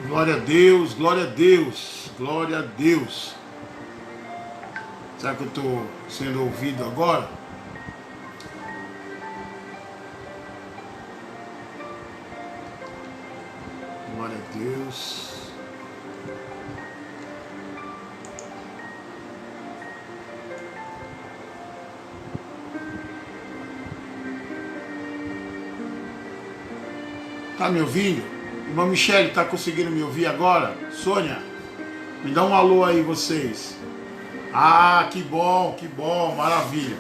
Glória a Deus, glória a Deus, glória a Deus. Será que eu estou sendo ouvido agora? Glória a Deus. Tá me ouvindo? Irmã Michele, tá conseguindo me ouvir agora? Sônia, me dá um alô aí vocês. Ah, que bom, maravilha.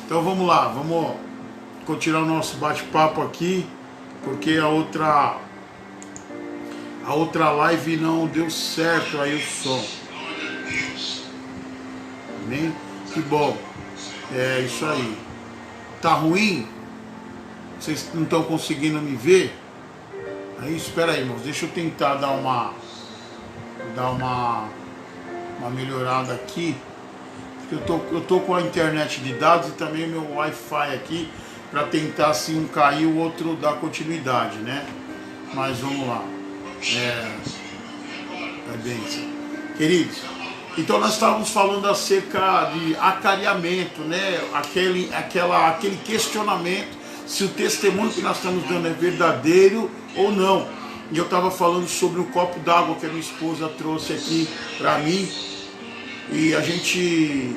Então vamos lá, vamos continuar o nosso bate-papo aqui, porque a outra live não deu certo aí o som. Amém? Que bom. É isso aí. Tá ruim? Vocês não estão conseguindo me ver? Aí, espera aí, irmãos, deixa eu tentar dar uma melhorada aqui, porque eu tô com a internet de dados e também o meu Wi-Fi aqui, para tentar, se um cair, o outro dar continuidade, né? Mas vamos lá. É bênção. Queridos, então nós estávamos falando acerca de acareamento, né? Aquele questionamento se o testemunho que nós estamos dando é verdadeiro ou não. E eu estava falando sobre o copo d'água que a minha esposa trouxe aqui para mim. E a gente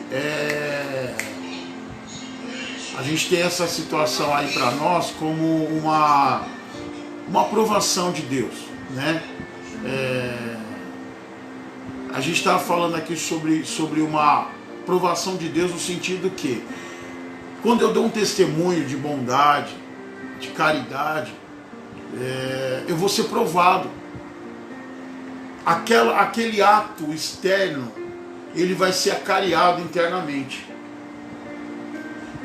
tem essa situação aí para nós como uma aprovação de Deus, né? A gente estava falando aqui sobre uma aprovação de Deus no sentido que quando eu dou um testemunho de bondade, de caridade, eu vou ser provado. Aquele ato externo, ele vai ser acareado internamente.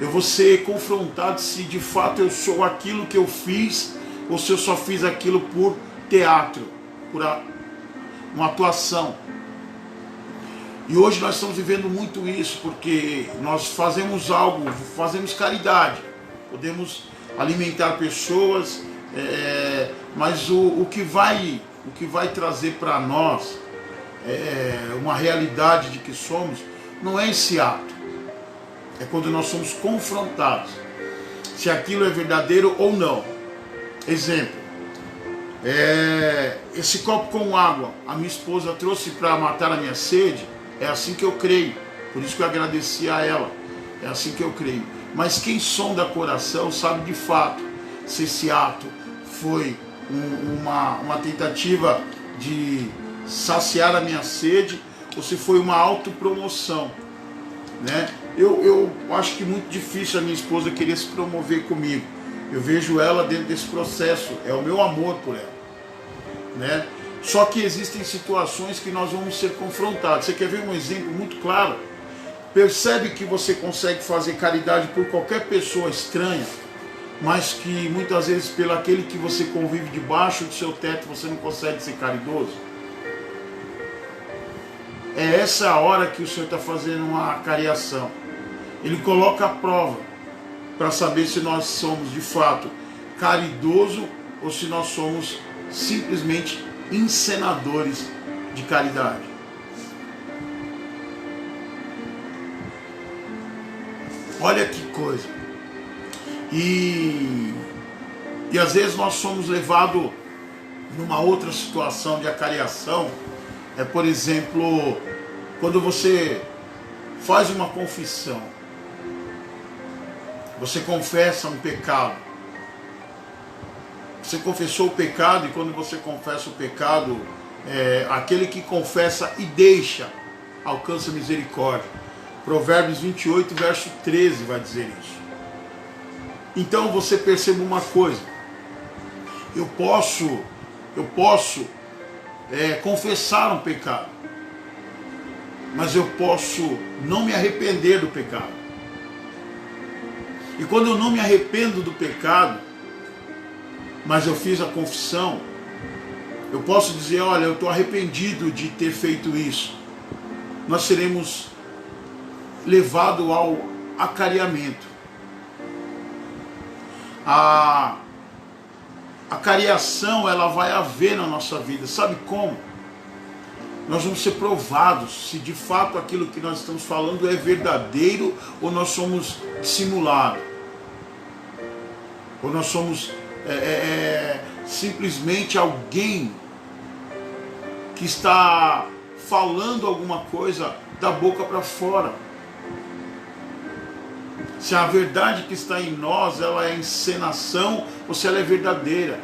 Eu vou ser confrontado se de fato eu sou aquilo que eu fiz, ou se eu só fiz aquilo por teatro, por uma atuação. E hoje nós estamos vivendo muito isso, porque nós fazemos algo, fazemos caridade, podemos alimentar pessoas, mas o que vai trazer para nós uma realidade de que somos, não é esse ato, é quando nós somos confrontados, se aquilo é verdadeiro ou não. Exemplo, esse copo com água, a minha esposa trouxe para matar a minha sede. É assim que eu creio, por isso que eu agradeci a ela, é assim que eu creio. Mas quem sonda coração sabe de fato se esse ato foi uma tentativa de saciar a minha sede ou se foi uma autopromoção, né? Eu acho que é muito difícil a minha esposa querer se promover comigo. Eu vejo ela dentro desse processo, é o meu amor por ela, né? Só que existem situações que nós vamos ser confrontados. Você quer ver um exemplo muito claro? Percebe que você consegue fazer caridade por qualquer pessoa estranha, mas que muitas vezes pelo aquele que você convive debaixo do seu teto você não consegue ser caridoso? É essa a hora que o Senhor está fazendo uma cariação. Ele coloca a prova para saber se nós somos de fato caridoso ou se nós somos simplesmente encenadores de caridade. Olha que coisa. E às vezes nós somos levados numa outra situação de acareação. Por exemplo, quando você faz uma confissão, você confessa um pecado. Você confessou o pecado, e quando você confessa o pecado, aquele que confessa e deixa, alcança misericórdia. Provérbios 28, verso 13 vai dizer isso. Então você percebe uma coisa, eu posso confessar um pecado, mas eu posso não me arrepender do pecado. E quando eu não me arrependo do pecado, mas eu fiz a confissão, eu posso dizer, olha, eu estou arrependido de ter feito isso. Nós seremos levados ao acareamento. A A cariação, ela vai haver na nossa vida. Sabe como? Nós vamos ser provados se de fato aquilo que nós estamos falando é verdadeiro ou nós somos dissimulados. Ou nós somos simplesmente alguém que está falando alguma coisa da boca para fora. Se a verdade que está em nós, ela é encenação ou se ela é verdadeira.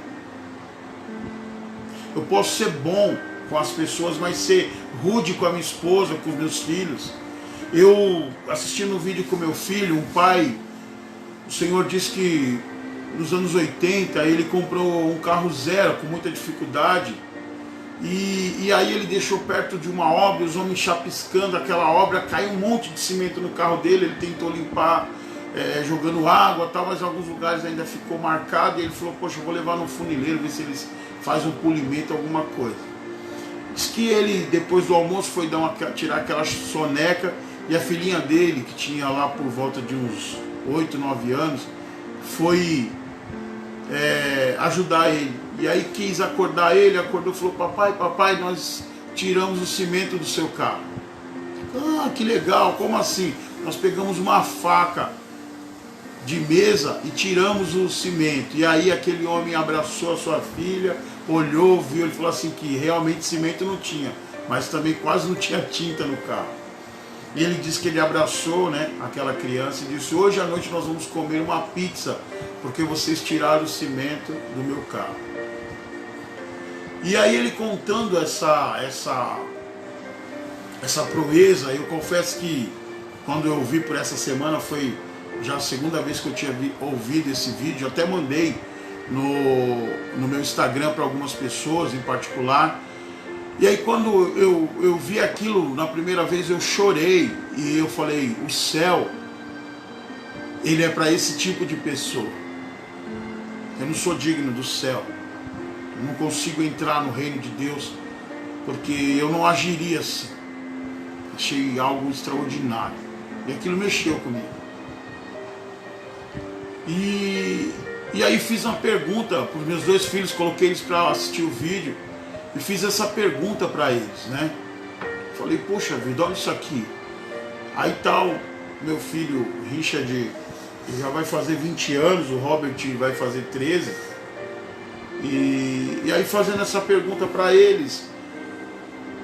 Eu posso ser bom com as pessoas, mas ser rude com a minha esposa, com os meus filhos. Eu, assistindo um vídeo com meu filho, um pai, o Senhor disse que nos anos 80 ele comprou um carro zero com muita dificuldade. E aí ele deixou perto de uma obra, os homens chapiscando aquela obra, caiu um monte de cimento no carro dele, ele tentou limpar, jogando água, tal, mas em alguns lugares ainda ficou marcado, e ele falou, poxa, eu vou levar no funileiro, ver se eles fazem um polimento, alguma coisa. Diz que ele, depois do almoço, foi tirar aquela soneca, e a filhinha dele, que tinha lá por volta de uns 8, 9 anos, foi ajudar ele. E aí quis acordar ele, acordou e falou, papai, nós tiramos o cimento do seu carro. Ah, que legal, como assim? Nós pegamos uma faca de mesa e tiramos o cimento. E aí aquele homem abraçou a sua filha, olhou, viu, ele falou assim que realmente cimento não tinha, mas também quase não tinha tinta no carro. E ele disse que ele abraçou, né, aquela criança e disse, hoje à noite nós vamos comer uma pizza, porque vocês tiraram o cimento do meu carro. E aí ele contando essa proeza, eu confesso que quando eu vi por essa semana, foi já a segunda vez que eu tinha ouvido esse vídeo, eu até mandei no meu Instagram para algumas pessoas em particular. E aí quando eu vi aquilo na primeira vez, eu chorei e eu falei, o céu, ele é para esse tipo de pessoa. Eu não sou digno do céu, eu não consigo entrar no reino de Deus, porque eu não agiria assim. Achei algo extraordinário, e aquilo mexeu comigo. E aí fiz uma pergunta para os meus 2 filhos, coloquei eles para assistir o vídeo, e fiz essa pergunta para eles, né? Falei, poxa vida, olha isso aqui. Aí tal, meu filho Richard, ele já vai fazer 20 anos, o Robert vai fazer 13. E aí fazendo essa pergunta para eles,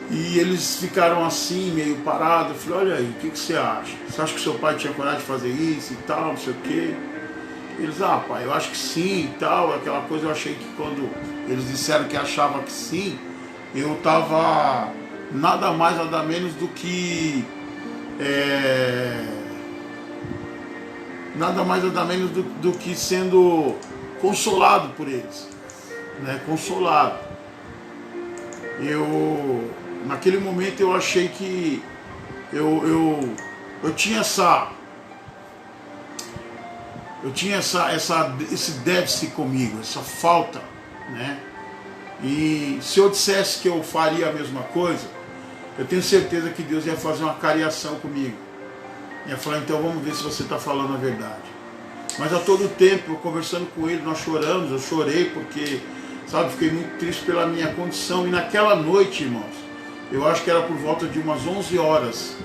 e eles ficaram assim, meio parados. Eu falei, olha aí, o que você acha? Você acha que seu pai tinha coragem de fazer isso e tal, não sei o quê? Eles, pai, eu acho que sim e tal, aquela coisa. Eu achei que quando eles disseram que achavam que sim, eu estava nada mais, nada menos do que nada mais, nada menos do que sendo consolado por eles, né? Consolado. Naquele momento eu achei que eu tinha esse déficit comigo, essa falta, né? E se eu dissesse que eu faria a mesma coisa, eu tenho certeza que Deus ia fazer uma cariação comigo. Ia falar, então vamos ver se você está falando a verdade. Mas a todo tempo, eu conversando com ele, nós choramos, eu chorei porque, sabe, fiquei muito triste pela minha condição. E naquela noite, irmãos, eu acho que era por volta de umas 11 horas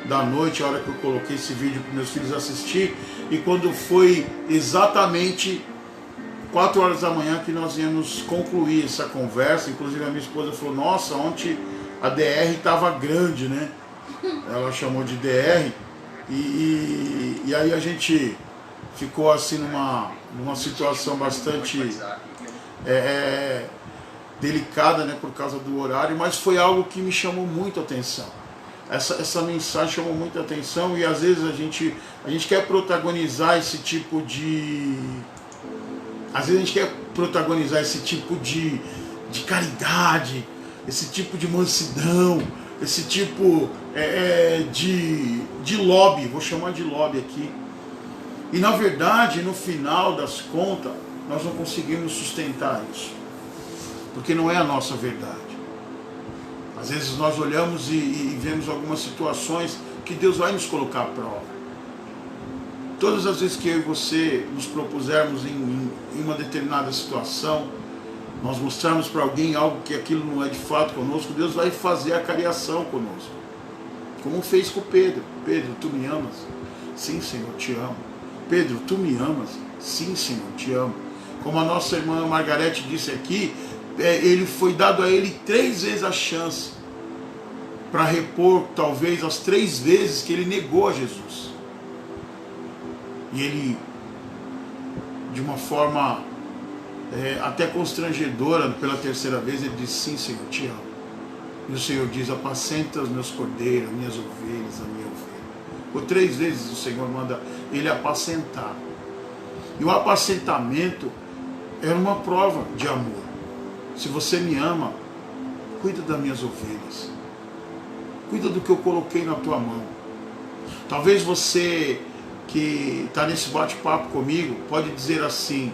da noite, a hora que eu coloquei esse vídeo para meus filhos assistir, e quando foi exatamente 4 horas da manhã que nós íamos concluir essa conversa, inclusive a minha esposa falou, nossa, ontem a DR estava grande, né? Ela chamou de DR, e aí a gente ficou assim numa situação bastante delicada, né, por causa do horário, mas foi algo que me chamou muito a atenção. Essa mensagem chamou muita atenção, e às vezes a gente quer protagonizar esse tipo de... Às vezes a gente quer protagonizar esse tipo de caridade, esse tipo de mansidão, esse tipo de lobby, vou chamar de lobby aqui. E na verdade, no final das contas, nós não conseguimos sustentar isso, porque não é a nossa verdade. Às vezes nós olhamos e vemos algumas situações que Deus vai nos colocar à prova. Todas as vezes que eu e você nos propusermos em uma determinada situação, nós mostrarmos para alguém algo que aquilo não é de fato conosco, Deus vai fazer a cariação conosco. Como fez com Pedro. Pedro, tu me amas? Sim, Senhor, te amo. Pedro, tu me amas? Sim, Senhor, te amo. Como a nossa irmã Margarete disse aqui, ele foi dado a ele 3 vezes a chance para repor, talvez, as 3 vezes que ele negou a Jesus. E ele, de uma forma até constrangedora, pela 3ª vez, ele disse, sim, Senhor, te amo. E o Senhor diz, apacenta os meus cordeiros, as minhas ovelhas, a minha ovelha. Por 3 vezes o Senhor manda ele apacentar. E o apacentamento era uma prova de amor. Se você me ama, cuida das minhas ovelhas. Cuida do que eu coloquei na tua mão. Talvez você que está nesse bate-papo comigo pode dizer assim,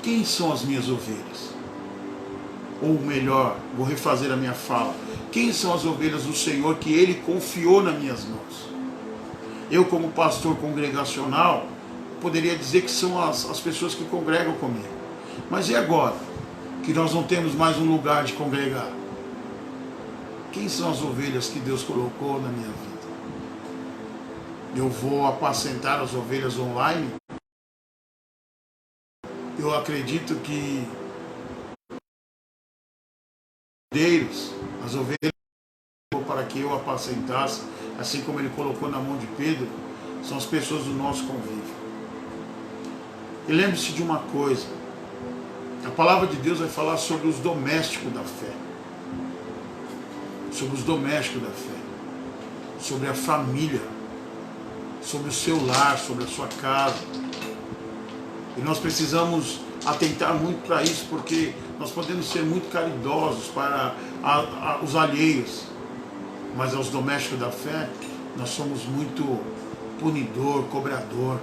quem são as minhas ovelhas? Ou melhor, vou refazer a minha fala, quem são as ovelhas do Senhor que Ele confiou nas minhas mãos? Eu, como pastor congregacional, poderia dizer que são as pessoas que congregam comigo. Mas e agora, que nós não temos mais um lugar de congregar? Quem são as ovelhas que Deus colocou na minha vida? Eu vou apacentar as ovelhas online? Eu acredito que as ovelhas para que eu apacentasse, assim como ele colocou na mão de Pedro, são as pessoas do nosso convívio. E lembre-se de uma coisa, a palavra de Deus vai falar sobre os domésticos da fé, sobre os domésticos da fé, sobre a família, sobre o seu lar, sobre a sua casa. E nós precisamos atentar muito para isso, porque nós podemos ser muito caridosos para os alheios, mas aos domésticos da fé, nós somos muito punidor, cobrador.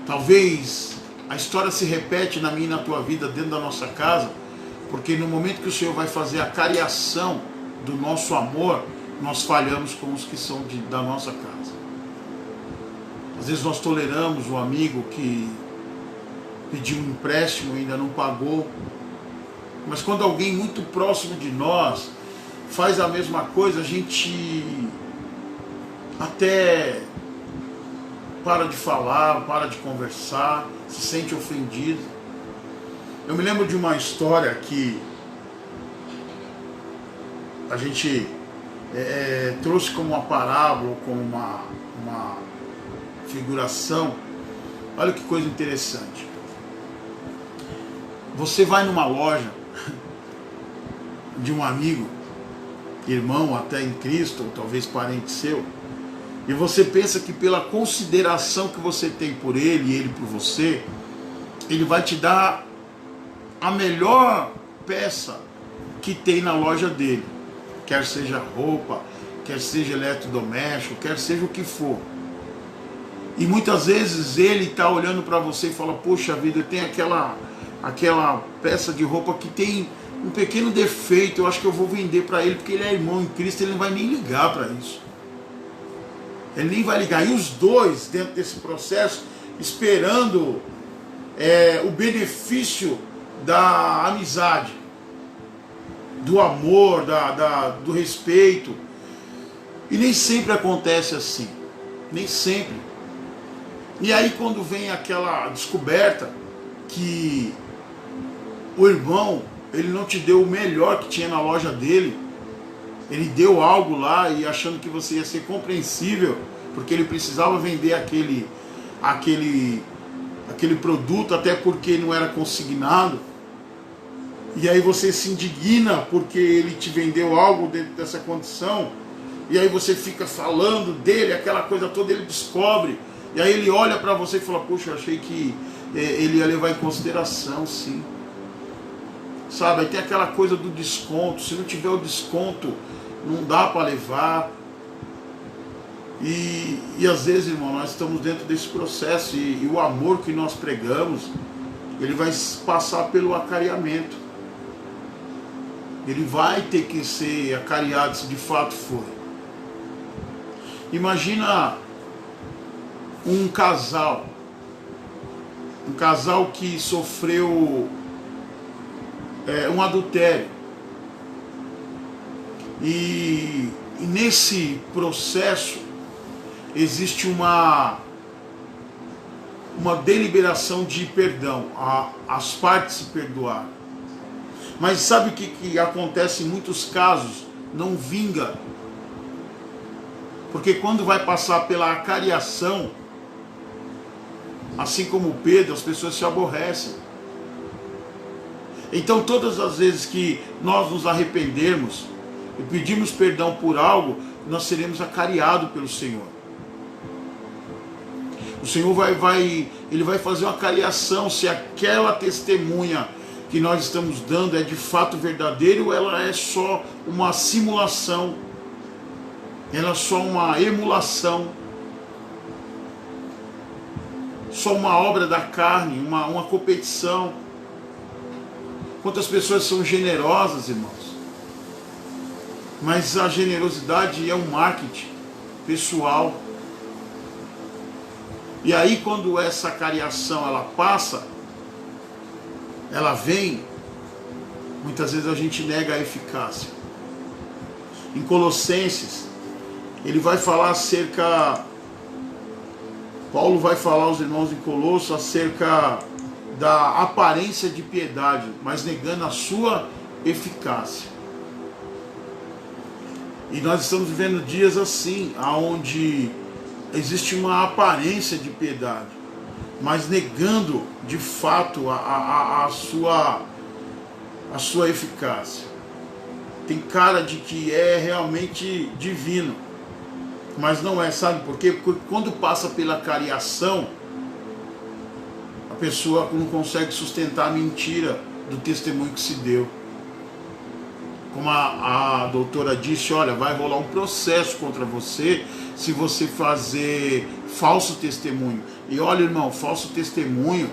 Talvez a história se repete na minha e na tua vida, dentro da nossa casa, porque no momento que o Senhor vai fazer a cariação do nosso amor, nós falhamos com os que são da nossa casa. Às vezes nós toleramos o amigo que pediu um empréstimo e ainda não pagou. Mas quando alguém muito próximo de nós faz a mesma coisa, a gente até para de falar, para de conversar, se sente ofendido. Eu me lembro de uma história que a gente trouxe como uma parábola, como uma figuração. Olha que coisa interessante. Você vai numa loja de um amigo, irmão até em Cristo, ou talvez parente seu, e você pensa que pela consideração que você tem por ele e ele por você, ele vai te dar a melhor peça que tem na loja dele, quer seja roupa, quer seja eletrodoméstico, quer seja o que for. E muitas vezes ele está olhando para você e fala, poxa vida, tem aquela peça de roupa que tem um pequeno defeito, eu acho que eu vou vender para ele, porque ele é irmão em Cristo, ele não vai nem ligar para isso. Ele nem vai ligar. E os dois, dentro desse processo, esperando o benefício da amizade, do amor, do respeito. E nem sempre acontece assim. Nem sempre. E aí quando vem aquela descoberta que o irmão, ele não te deu o melhor que tinha na loja dele, ele deu algo lá e achando que você ia ser compreensível, porque ele precisava vender aquele produto, até porque não era consignado, e aí você se indigna porque ele te vendeu algo dentro dessa condição, e aí você fica falando dele, aquela coisa toda, ele descobre, e aí ele olha para você e fala, poxa, eu achei que ele ia levar em consideração, sim. Sabe, aí tem aquela coisa do desconto, se não tiver o desconto, não dá para levar. E às vezes, irmão, nós estamos dentro desse processo e o amor que nós pregamos, ele vai passar pelo acariamento. Ele vai ter que ser acariado, se de fato for. Imagina um casal que sofreu um adultério. E nesse processo existe uma deliberação de perdão, as partes se perdoaram. Mas sabe o que acontece em muitos casos? Não vinga. Porque quando vai passar pela acariação, assim como Pedro, as pessoas se aborrecem. Então todas as vezes que nós nos arrependermos e pedimos perdão por algo, nós seremos acariados pelo Senhor. O Senhor ele vai fazer uma cariação se aquela testemunha que nós estamos dando é de fato verdadeira ou ela é só uma simulação, ela é só uma emulação, só uma obra da carne, uma competição. Quantas pessoas são generosas, irmãos? Mas a generosidade é um marketing pessoal. E aí quando essa cariação ela passa, ela vem, muitas vezes a gente nega a eficácia. Em Colossenses, ele vai falar Paulo vai falar aos irmãos em Colosso acerca da aparência de piedade, mas negando a sua eficácia. E nós estamos vivendo dias assim, onde existe uma aparência de piedade, mas negando de fato a sua eficácia. Tem cara de que é realmente divino, mas não é, sabe por quê? Porque quando passa pela cariação, a pessoa não consegue sustentar a mentira do testemunho que se deu. Como a doutora disse, olha, vai rolar um processo contra você se você fazer falso testemunho. E olha, irmão, falso testemunho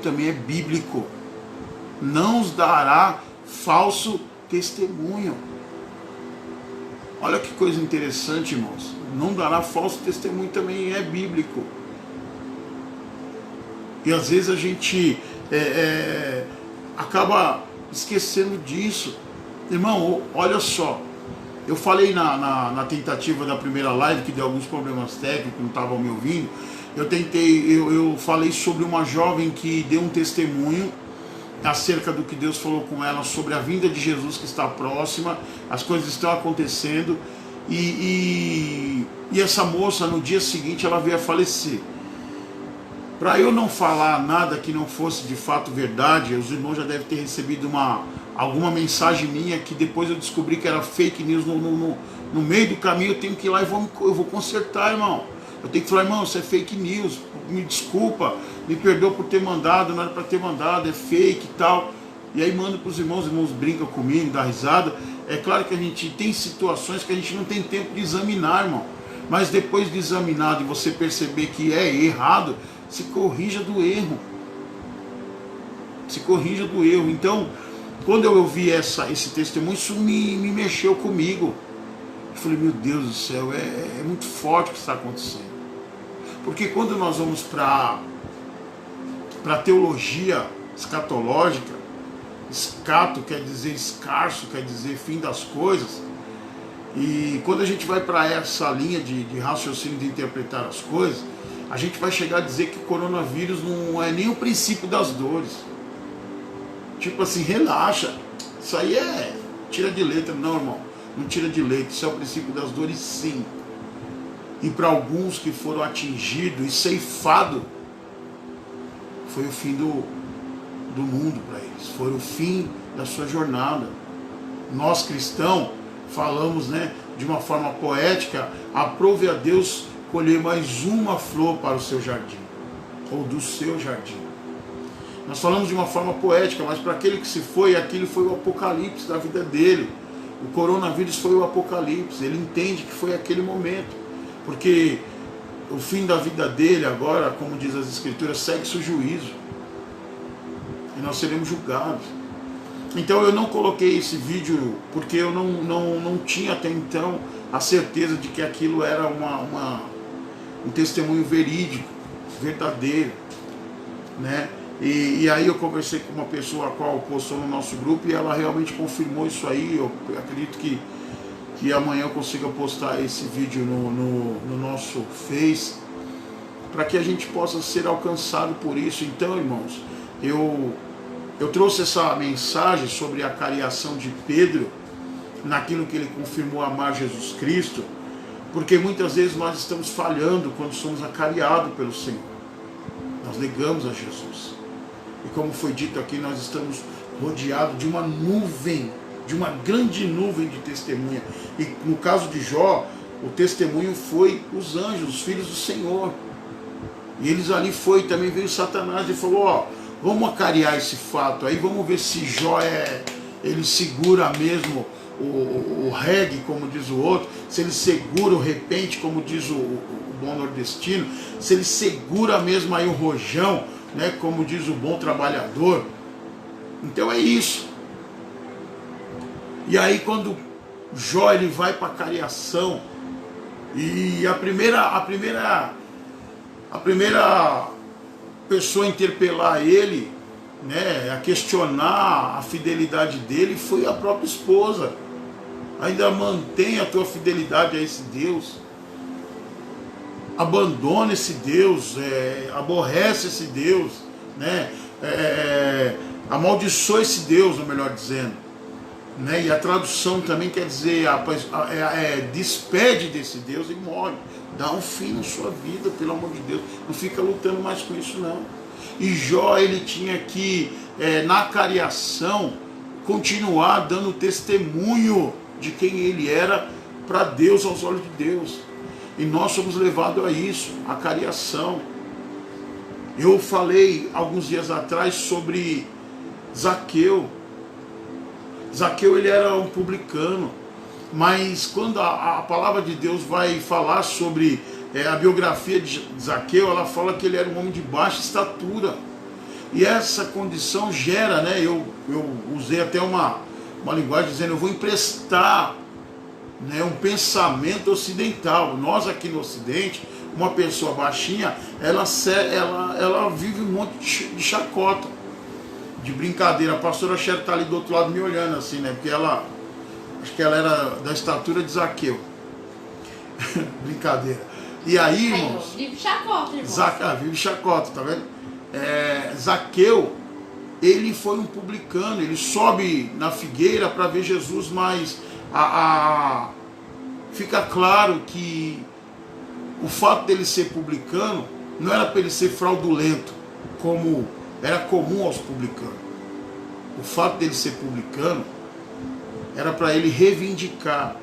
também é bíblico. Não os dará falso testemunho. Olha que coisa interessante, irmãos. Não dará falso testemunho também é bíblico. E às vezes a gente acaba esquecendo disso. Irmão, olha só. Eu falei na tentativa da primeira live, que deu alguns problemas técnicos, não estavam me ouvindo. Eu falei sobre uma jovem que deu um testemunho acerca do que Deus falou com ela sobre a vinda de Jesus que está próxima, as coisas estão acontecendo, e essa moça no dia seguinte ela veio a falecer. Para eu não falar nada que não fosse de fato verdade, os irmãos já devem ter recebido alguma mensagem minha que depois eu descobri que era fake news no meio do caminho. Eu tenho que ir lá e eu vou consertar, irmão. Eu tenho que falar, irmão, isso é fake news, me desculpa, me perdoa por ter mandado, não era para ter mandado, é fake e tal. E aí mando para os irmãos brincam comigo, dá risada. É claro que a gente tem situações que a gente não tem tempo de examinar, irmão. Mas depois de examinado e você perceber que é errado, se corrija do erro. Se corrija do erro. Então, quando eu ouvi esse testemunho, isso me mexeu comigo. Eu falei, meu Deus do céu, é muito forte o que está acontecendo. Porque quando nós vamos para a teologia escatológica, escato quer dizer escarso, quer dizer fim das coisas, e quando a gente vai para essa linha de raciocínio de interpretar as coisas, a gente vai chegar a dizer que o coronavírus não é nem o princípio das dores. Tipo assim, relaxa, isso aí tira de letra. Não, irmão, não tira de letra, isso é o princípio das dores, sim. E para alguns que foram atingidos e ceifados, foi o fim do mundo para eles, foi o fim da sua jornada. Nós cristãos falamos, de uma forma poética, aprove a Deus colher mais uma flor para o seu jardim, ou do seu jardim. Nós falamos de uma forma poética, mas para aquele que se foi, aquilo foi o apocalipse da vida dele. O coronavírus foi o apocalipse, ele entende que foi aquele momento, porque o fim da vida dele agora, como diz as escrituras, segue-se o juízo, e nós seremos julgados. Então eu não coloquei esse vídeo, porque eu não tinha até então a certeza de que aquilo era um testemunho verídico, verdadeiro, E aí eu conversei com uma pessoa a qual postou no nosso grupo e ela realmente confirmou isso aí. Eu acredito que amanhã eu consiga postar esse vídeo no nosso Face, para que a gente possa ser alcançado por isso. Então, irmãos, eu trouxe essa mensagem sobre a cariação de Pedro, naquilo que ele confirmou amar Jesus Cristo, porque muitas vezes nós estamos falhando quando somos acariados pelo Senhor. Nós negamos a Jesus. E como foi dito aqui, nós estamos rodeados de uma nuvem, de uma grande nuvem de testemunha. E no caso de Jó, o testemunho foi os anjos, os filhos do Senhor. E eles ali também veio Satanás e falou, ó, vamos acariar esse fato aí, vamos ver se Jó ele segura mesmo o reggae, como diz o outro, se ele segura o repente, como diz o bom nordestino, se ele segura mesmo aí o rojão, né, como diz o bom trabalhador. Então é isso. E aí quando Jó ele vai para a cariação, e a primeira pessoa a interpelar ele, né, a questionar a fidelidade dele, foi a própria esposa. Ainda mantém a tua fidelidade a esse Deus, abandona esse Deus, aborrece esse Deus, né, amaldiçoa esse Deus, ou melhor dizendo, né, e a tradução também quer dizer, despede desse Deus e morre, dá um fim na sua vida, pelo amor de Deus, não fica lutando mais com isso não. E Jó, ele tinha que, na cariação, continuar dando testemunho de quem ele era para Deus, aos olhos de Deus. E nós somos levados a isso, a cariação. Eu falei alguns dias atrás sobre Zaqueu. Zaqueu, ele era um publicano, mas quando a palavra de Deus vai falar sobre a biografia de Zaqueu, ela fala que ele era um homem de baixa estatura. E essa condição gera, né, eu usei até uma linguagem dizendo, eu vou emprestar, né, um pensamento ocidental. Nós aqui no Ocidente, uma pessoa baixinha, ela vive um monte de chacota, de brincadeira. A pastora Sher está ali do outro lado me olhando assim, né, porque acho que ela era da estatura de Zaqueu. Brincadeira. E aí, irmãos, vive chacota, irmãos. Vive chacota, tá vendo? Zaqueu, ele foi um publicano, ele sobe na figueira para ver Jesus, mas fica claro que o fato dele ser publicano não era para ele ser fraudulento, como era comum aos publicanos. O fato dele ser publicano era para ele reivindicar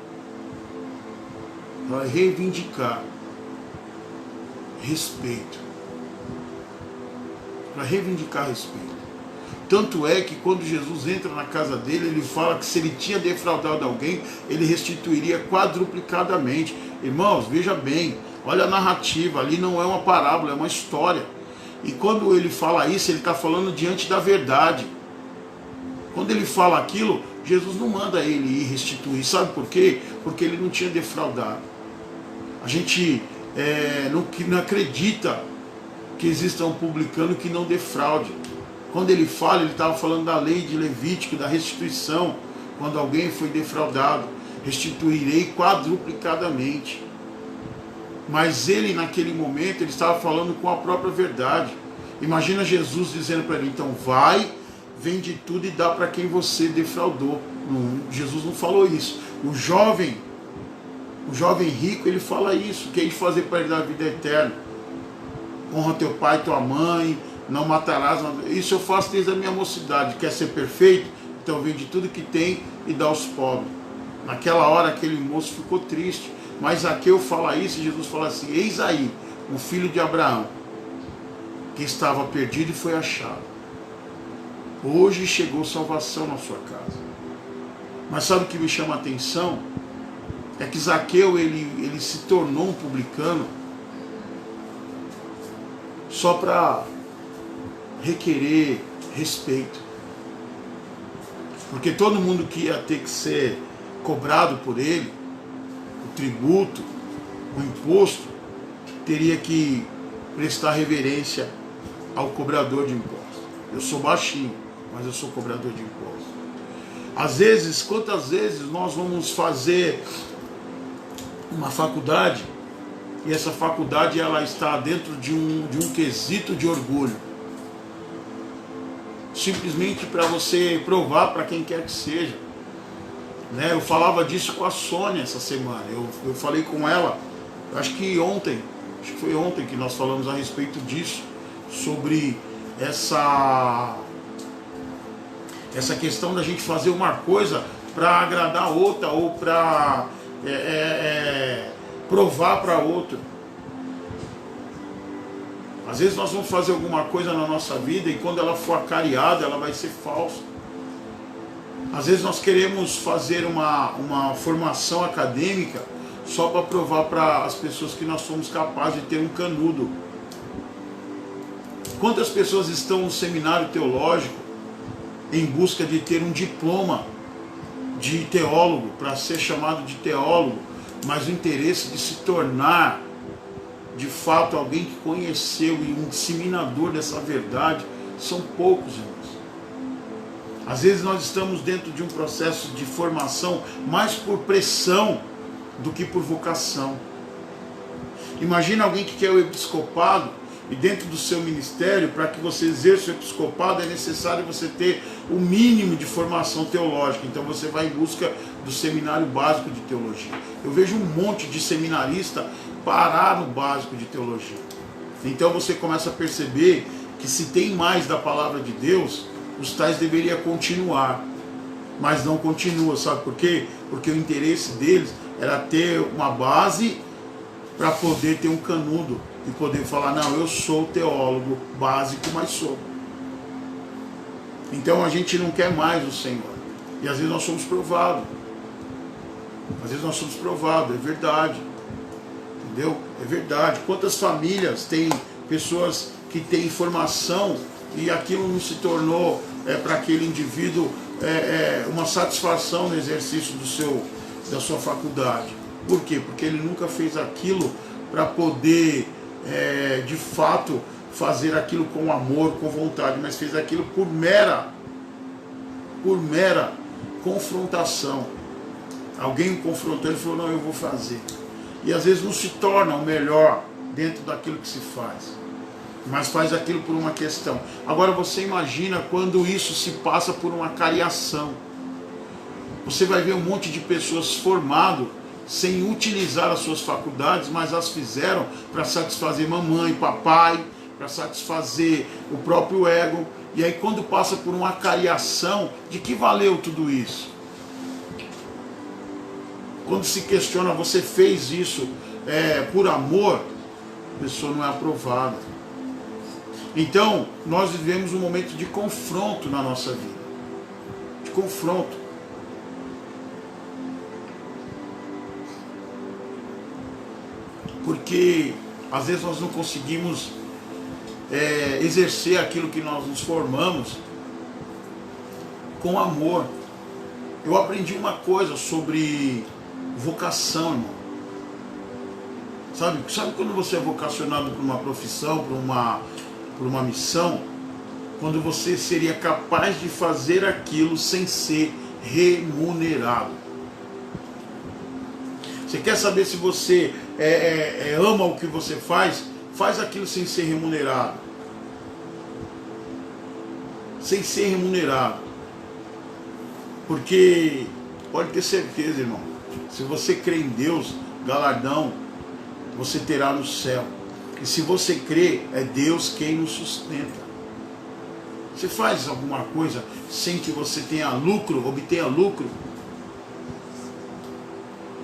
respeito. Para reivindicar respeito. Tanto é que quando Jesus entra na casa dele, ele fala que se ele tinha defraudado alguém, ele restituiria quadruplicadamente. Irmãos, veja bem, olha a narrativa, ali não é uma parábola, é uma história. E quando ele fala isso, ele está falando diante da verdade. Quando ele fala aquilo, Jesus não manda ele ir restituir. Sabe por quê? Porque ele não tinha defraudado. A gente não acredita que exista um publicano que não defraude. Quando ele fala, ele estava falando da lei de Levítico, da restituição. Quando alguém foi defraudado, restituirei quadruplicadamente. Mas ele, naquele momento, ele estava falando com a própria verdade. Imagina Jesus dizendo para ele, então vai, vende tudo e dá para quem você defraudou. Jesus não falou isso. O jovem rico, ele fala isso, que é fazer para ele dar a vida eterna. Honra teu pai e tua mãe, não matarás. Isso eu faço desde a minha mocidade. Quer ser perfeito? Então vende tudo que tem e dá aos pobres. Naquela hora aquele moço ficou triste. Mas Zaqueu fala isso e Jesus fala assim, eis aí, o filho de Abraão, que estava perdido e foi achado. Hoje chegou salvação na sua casa. Mas sabe o que me chama a atenção? É que Zaqueu, ele se tornou um publicano só para requerer respeito. Porque todo mundo que ia ter que ser cobrado por ele, o tributo, o imposto, teria que prestar reverência ao cobrador de impostos. Eu sou baixinho, mas eu sou cobrador de impostos. Às vezes, quantas vezes nós vamos fazer uma faculdade e essa faculdade ela está dentro de um quesito de orgulho, simplesmente para você provar para quem quer que seja, né? Eu falava disso com a Sônia essa semana, eu falei com ela, acho que foi ontem que nós falamos a respeito disso, sobre essa questão da gente fazer uma coisa para agradar a outra ou para provar para outro. Às vezes nós vamos fazer alguma coisa na nossa vida e quando ela for acariada, ela vai ser falsa. Às vezes nós queremos fazer uma formação acadêmica só para provar para as pessoas que nós somos capazes de ter um canudo. Quantas pessoas estão no seminário teológico em busca de ter um diploma de teólogo, para ser chamado de teólogo, mas o interesse de se tornar de fato alguém que conheceu e um disseminador dessa verdade são poucos, irmãos. Às vezes nós estamos dentro de um processo de formação mais por pressão do que por vocação. Imagina alguém que quer o episcopado e dentro do seu ministério, para que você exerça o episcopado, é necessário você ter o mínimo de formação teológica. Então você vai em busca do seminário básico de teologia. Eu vejo um monte de seminarista parar no básico de teologia. Então você começa a perceber que se tem mais da palavra de Deus, os tais deveriam continuar. Mas não continua, sabe por quê? Porque o interesse deles era ter uma base para poder ter um canudo e poder falar, não, eu sou teólogo básico, mas sou. Então a gente não quer mais o Senhor. E às vezes nós somos provados. Às vezes nós somos provados, é verdade. Entendeu? É verdade. Quantas famílias têm pessoas que têm formação e aquilo não se tornou para aquele indivíduo uma satisfação no exercício da sua faculdade. Por quê? Porque ele nunca fez aquilo para poder de fato fazer aquilo com amor, com vontade, mas fez aquilo por mera confrontação. Alguém o confrontou, ele falou, não, eu vou fazer. E às vezes não se torna o melhor dentro daquilo que se faz, mas faz aquilo por uma questão. Agora você imagina quando isso se passa por uma cariação. Você vai ver um monte de pessoas formado sem utilizar as suas faculdades, mas as fizeram para satisfazer mamãe, papai, para satisfazer o próprio ego. E aí quando passa por uma cariação, de que valeu tudo isso? Quando se questiona, você fez isso por amor, a pessoa não é aprovada. Então, nós vivemos um momento de confronto na nossa vida. De confronto. Porque, às vezes, nós não conseguimos exercer aquilo que nós nos formamos com amor. Eu aprendi uma coisa sobre vocação, irmão. Sabe quando você é vocacionado por uma profissão, por uma missão? Quando você seria capaz de fazer aquilo sem ser remunerado. Você quer saber se você ama o que você faz? Faz aquilo sem ser remunerado. Sem ser remunerado. Porque, pode ter certeza, irmão, se você crê em Deus, galardão você terá no céu. E se você crê, é Deus quem nos sustenta. Você faz alguma coisa sem que você tenha lucro, obtenha lucro?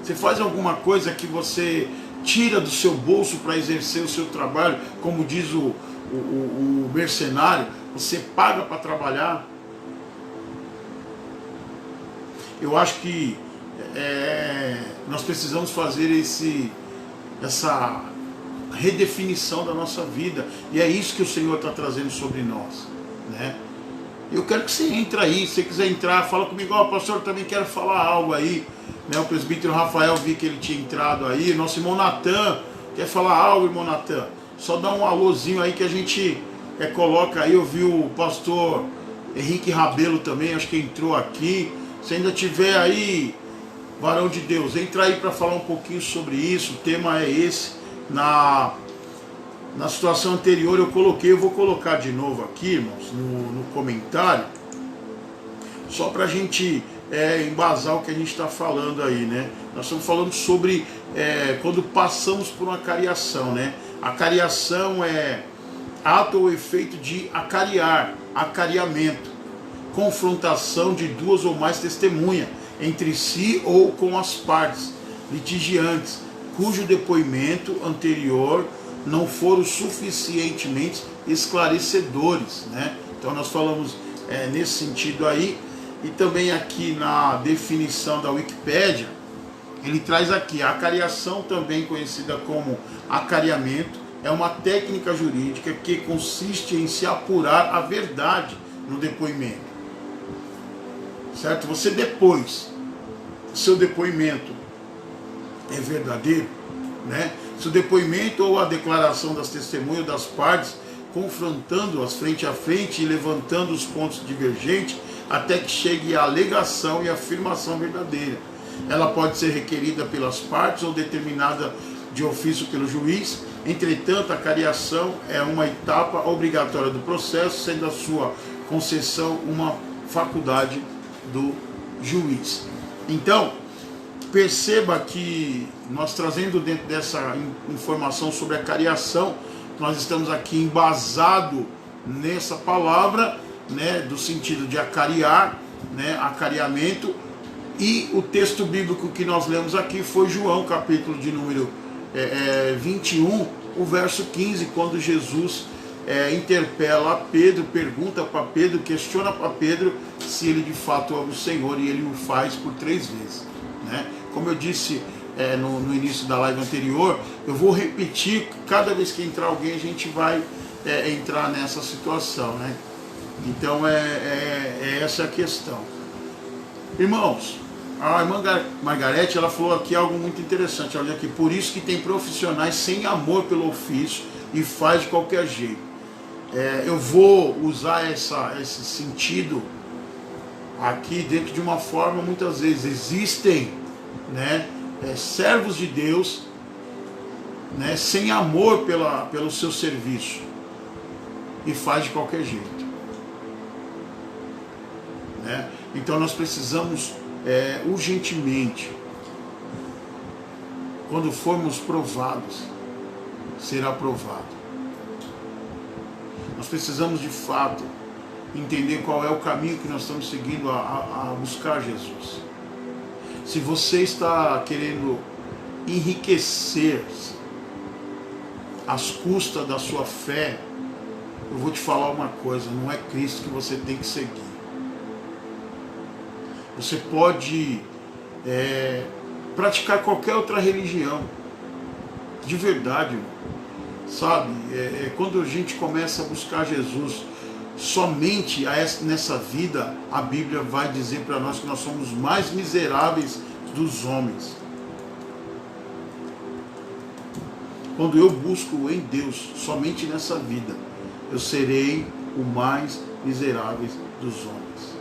Você faz alguma coisa que você tira do seu bolso para exercer o seu trabalho, como diz o mercenário, você paga para trabalhar? Eu acho que nós precisamos fazer essa redefinição da nossa vida, e é isso que o Senhor está trazendo sobre nós, né? Eu quero que você entre aí, se você quiser entrar, fala comigo, pastor, eu também quero falar algo aí, né? O presbítero Rafael, vi que ele tinha entrado aí, nosso irmão Natan, quer falar algo, irmão Natan? Só dá um alôzinho aí que a gente coloca aí, eu vi o pastor Henrique Rabelo também, acho que entrou aqui. Se ainda tiver aí, varão de Deus, entra aí para falar um pouquinho sobre isso. O tema é esse. Na situação anterior eu coloquei, eu vou colocar de novo aqui, irmãos, no comentário, só para a gente embasar o que a gente está falando aí, né? Nós estamos falando sobre quando passamos por uma cariação, né? A cariação é ato ou efeito de acariar, acariamento, confrontação de duas ou mais testemunhas entre si ou com as partes litigiantes, cujo depoimento anterior não foram suficientemente esclarecedores, né? Então nós falamos nesse sentido aí. E também aqui na definição da Wikipédia, ele traz aqui: a acariação, também conhecida como acariamento, é uma técnica jurídica que consiste em se apurar a verdade no depoimento. Certo? Você depois, seu depoimento é verdadeiro, né? Se o depoimento ou a declaração das testemunhas das partes, confrontando-as frente a frente e levantando os pontos divergentes, até que chegue a alegação e afirmação verdadeira. Ela pode ser requerida pelas partes ou determinada de ofício pelo juiz. Entretanto, a cariação é uma etapa obrigatória do processo, sendo a sua concessão uma faculdade do juiz. Então, perceba que nós, trazendo dentro dessa informação sobre a cariação, nós estamos aqui embasado nessa palavra, né, do sentido de acariar, né, acariamento. E o texto bíblico que nós lemos aqui foi João, capítulo de número 21, o verso 15, quando Jesus interpela Pedro, pergunta para Pedro, questiona para Pedro se ele de fato é o Senhor, e ele o faz por 3 vezes, né? Como eu disse no início da live anterior, eu vou repetir, cada vez que entrar alguém a gente vai entrar nessa situação, né? Então essa a questão. Irmãos, a irmã Margarete, ela falou aqui algo muito interessante. Olha aqui: por isso que tem profissionais sem amor pelo ofício e faz de qualquer jeito. Eu vou usar esse sentido aqui dentro de uma forma, muitas vezes existem, né, servos de Deus, né, sem amor pelo seu serviço e faz de qualquer jeito, né? Então nós precisamos urgentemente, quando formos provados, ser aprovado. Nós precisamos de fato entender qual é o caminho que nós estamos seguindo a buscar Jesus. Se você está querendo enriquecer-se às custas da sua fé, eu vou te falar uma coisa: não é Cristo que você tem que seguir. Você pode praticar qualquer outra religião, de verdade, irmão. Sabe, quando a gente começa a buscar Jesus somente nessa vida, a Bíblia vai dizer para nós que nós somos mais miseráveis dos homens. Quando eu busco em Deus somente nessa vida, eu serei o mais miserável dos homens.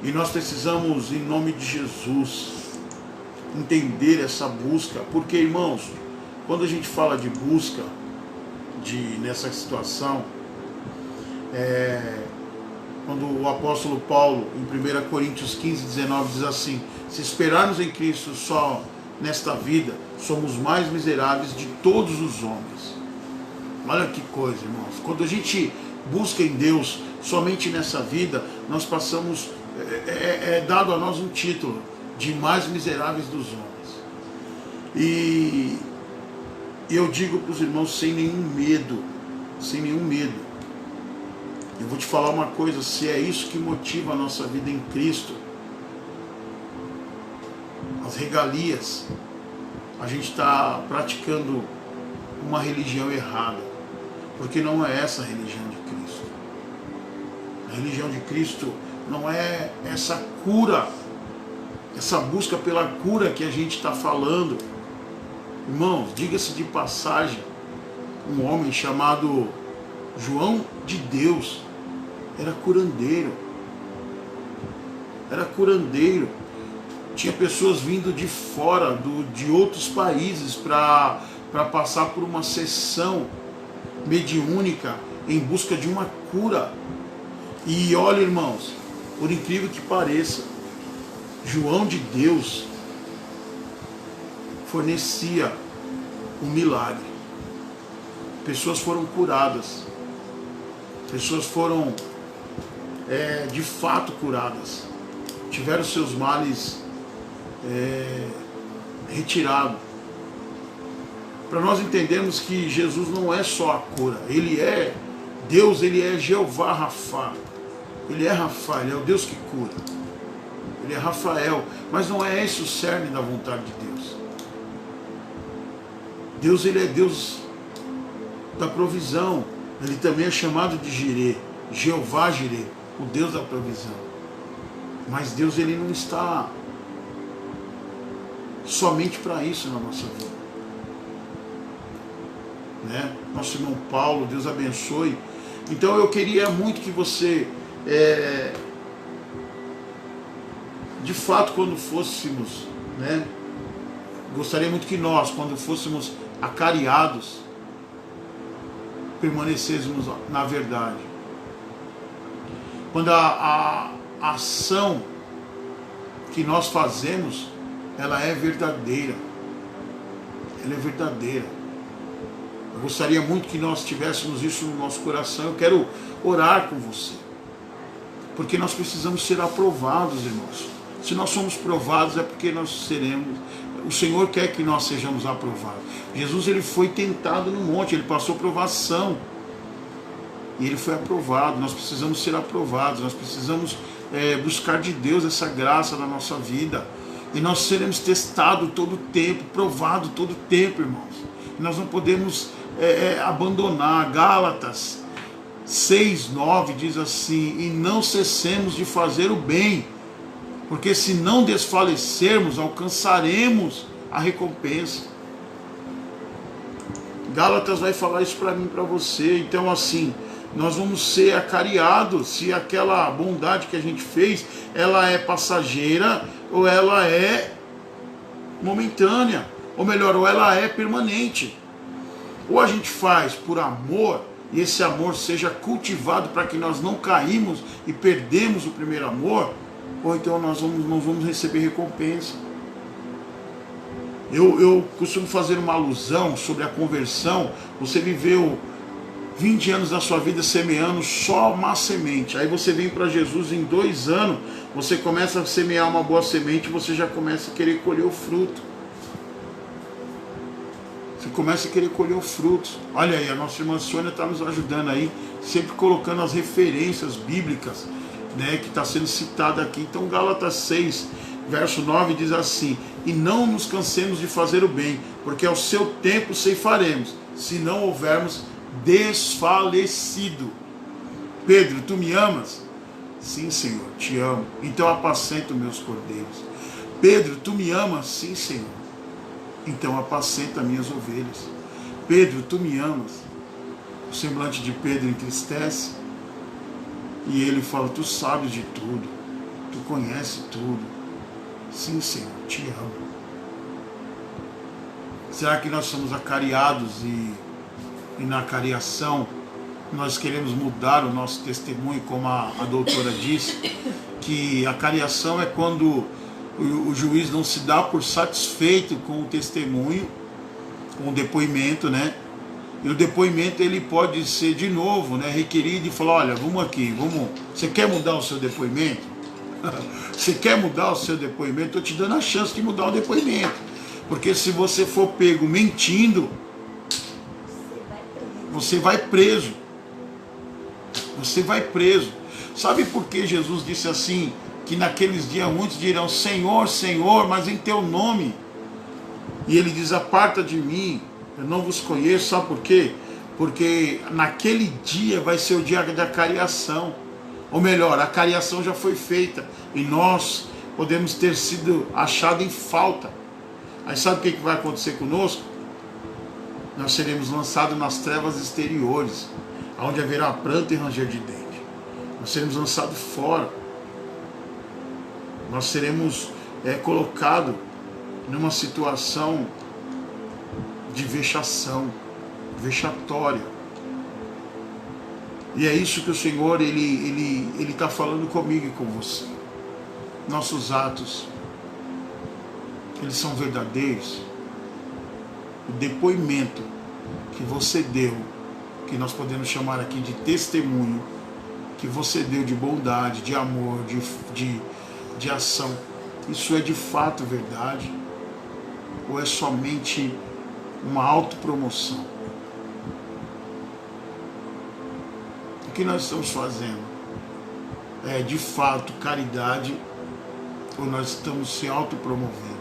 E nós precisamos, em nome de Jesus, entender essa busca, porque, irmãos, quando a gente fala de busca nessa situação, quando o apóstolo Paulo, em 1 Coríntios 15, 19, diz assim: se esperarmos em Cristo só nesta vida, somos mais miseráveis de todos os homens. Olha que coisa, irmãos. Quando a gente busca em Deus somente nessa vida, nós passamos, dado a nós um título de mais miseráveis dos homens. E eu digo para os irmãos sem nenhum medo, eu vou te falar uma coisa: se é isso que motiva a nossa vida em Cristo, as regalias, a gente está praticando uma religião errada, porque não é essa a religião de Cristo. A religião de Cristo não é essa cura, essa busca pela cura que a gente está falando. Irmãos, diga-se de passagem, um homem chamado João de Deus era curandeiro. Era curandeiro. Tinha pessoas vindo de fora, de outros países, para passar por uma sessão mediúnica em busca de uma cura. E olha, irmãos, por incrível que pareça, João de Deus fornecia um milagre. Pessoas foram curadas. Pessoas foram de fato curadas. Tiveram seus males retirados. Para nós entendermos que Jesus não é só a cura. Ele é Deus, ele é Jeová Rafa. Ele é Rafa, ele é o Deus que cura. Ele é Rafael. Mas não é esse o cerne da vontade de Deus. Deus, ele é Deus da provisão. Ele também é chamado de Jirê, Jeová Jirê, o Deus da provisão. Mas Deus, ele não está somente para isso na nossa vida. Né? Nosso irmão Paulo, Deus abençoe. Então eu queria muito que você, de fato, quando fôssemos, né, gostaria muito que nós, quando fôssemos acariados, permanecêssemos na verdade. Quando a ação que nós fazemos, ela é verdadeira. Ela é verdadeira. Eu gostaria muito que nós tivéssemos isso no nosso coração. Eu quero orar com você, porque nós precisamos ser aprovados, irmãos. Se nós somos provados é porque nós seremos. O Senhor quer que nós sejamos aprovados. Jesus, ele foi tentado no monte, ele passou provação e ele foi aprovado. Nós precisamos ser aprovados, nós precisamos buscar de Deus essa graça na nossa vida, e nós seremos testados todo o tempo, provados todo o tempo, irmãos. E nós não podemos abandonar. Gálatas 6:9 diz assim: e não cessemos de fazer o bem, porque se não desfalecermos, alcançaremos a recompensa. Gálatas vai falar isso para mim e para você. Então, assim, nós vamos ser acariados se aquela bondade que a gente fez, ela é passageira ou ela é momentânea, ou melhor, ou ela é permanente. Ou a gente faz por amor, e esse amor seja cultivado para que nós não caímos e perdemos o primeiro amor, ou então nós não vamos receber recompensa. Eu costumo fazer uma alusão sobre a conversão. Você viveu 20 anos da sua vida semeando só uma semente. Aí você vem para Jesus em 2 anos, você começa a semear uma boa semente e você já começa a querer colher o fruto. Você começa a querer colher o fruto. Olha aí, a nossa irmã Sônia está nos ajudando aí, sempre colocando as referências bíblicas, né, que está sendo citada aqui. Então Gálatas 6, verso 9 diz assim: e não nos cansemos de fazer o bem, porque ao seu tempo ceifaremos, se não houvermos desfalecido. Pedro, tu me amas? Sim, Senhor, te amo. Então apacenta os meus cordeiros. Pedro, tu me amas? Sim, Senhor. Então apacenta minhas ovelhas. Pedro, tu me amas? O semblante de Pedro entristece e ele fala: tu sabes de tudo, tu conheces tudo. Sim, Senhor, te amo. Será que nós somos acariados e na acariação nós queremos mudar o nosso testemunho, como a doutora disse, que a acariação é quando o juiz não se dá por satisfeito com o testemunho, com o depoimento, né? E o depoimento ele pode ser de novo, né, requerido, e falar: olha, vamos aqui, você quer mudar o seu depoimento? Você quer mudar o seu depoimento? Estou te dando a chance de mudar o depoimento, porque se você for pego mentindo, você vai preso. Você vai preso. Sabe por que Jesus disse assim, que naqueles dias muitos dirão: Senhor, Senhor, mas em teu nome? E ele diz: aparta de mim, eu não vos conheço. Sabe por quê? Porque naquele dia vai ser o dia da acariação. Ou melhor, a acariação já foi feita e nós podemos ter sido achados em falta. Aí sabe o que vai acontecer conosco? Nós seremos lançados nas trevas exteriores, onde haverá pranto e ranger de dente. Nós seremos lançados fora. Nós seremos colocados numa situação de vexação, vexatória. E é isso que o Senhor, Ele está falando comigo e com você. Nossos atos, eles são verdadeiros. O depoimento que você deu, que nós podemos chamar aqui de testemunho, que você deu de bondade, de amor, de ação, isso é de fato verdade? Ou é somente uma autopromoção? O que nós estamos fazendo? É de fato caridade ou nós estamos se autopromovendo?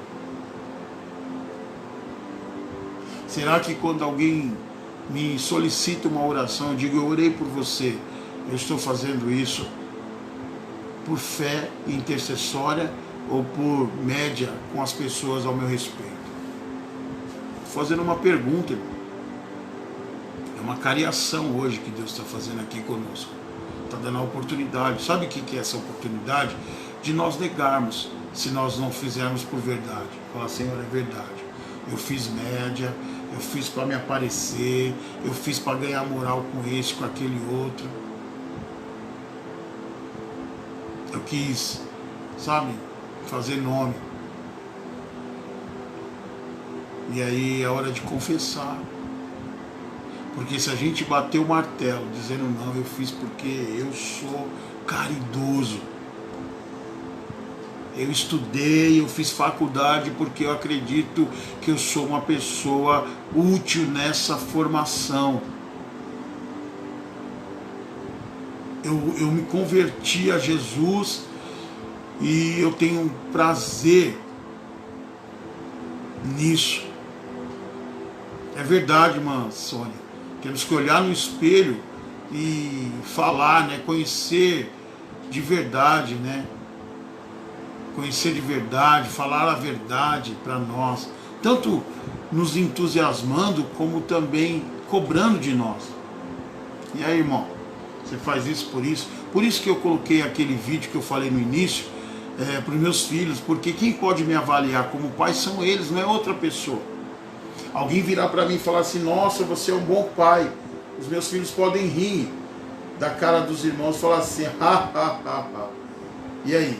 Será que quando alguém me solicita uma oração, eu digo, eu orei por você, eu estou fazendo isso por fé intercessória ou por média com as pessoas ao meu respeito? Estou fazendo uma pergunta, irmão. É uma cariação hoje que Deus está fazendo aqui conosco. Está dando a oportunidade. Sabe o que é essa oportunidade? De nós negarmos, se nós não fizermos por verdade. Falar, Senhor, é verdade. Eu fiz média, eu fiz para me aparecer, eu fiz para ganhar moral com esse, com aquele outro. Eu quis, sabe, fazer nome. E aí é hora de confessar. Porque se a gente bater o martelo dizendo não, eu fiz porque eu sou caridoso, eu estudei, eu fiz faculdade porque eu acredito que eu sou uma pessoa útil nessa formação, eu me converti a Jesus e eu tenho prazer nisso. É verdade, irmã Sônia. Temos que olhar no espelho e falar, né? Conhecer de verdade, né? Conhecer de verdade, falar a verdade para nós. Tanto nos entusiasmando, como também cobrando de nós. E aí, irmão? Você faz isso por isso? Por isso que eu coloquei aquele vídeo que eu falei no início, para os meus filhos, porque quem pode me avaliar como pai são eles, não é outra pessoa. Alguém virar para mim e falar assim, nossa, você é um bom pai. Os meus filhos podem rir da cara dos irmãos e falar assim, ha, ha, ha, ha. E aí?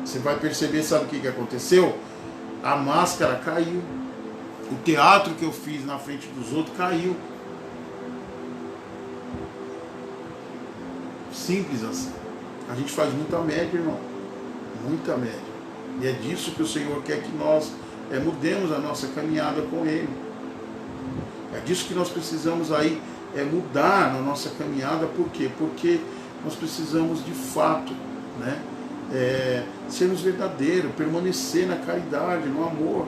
Você vai perceber, sabe o que aconteceu? A máscara caiu. O teatro que eu fiz na frente dos outros caiu. Simples assim. A gente faz muita média, irmão. Muita média. E é disso que o Senhor quer que nós mudemos a nossa caminhada com Ele. É disso que nós precisamos aí mudar na nossa caminhada. Por quê? Porque nós precisamos de fato, né, sermos verdadeiros, permanecer na caridade, no amor.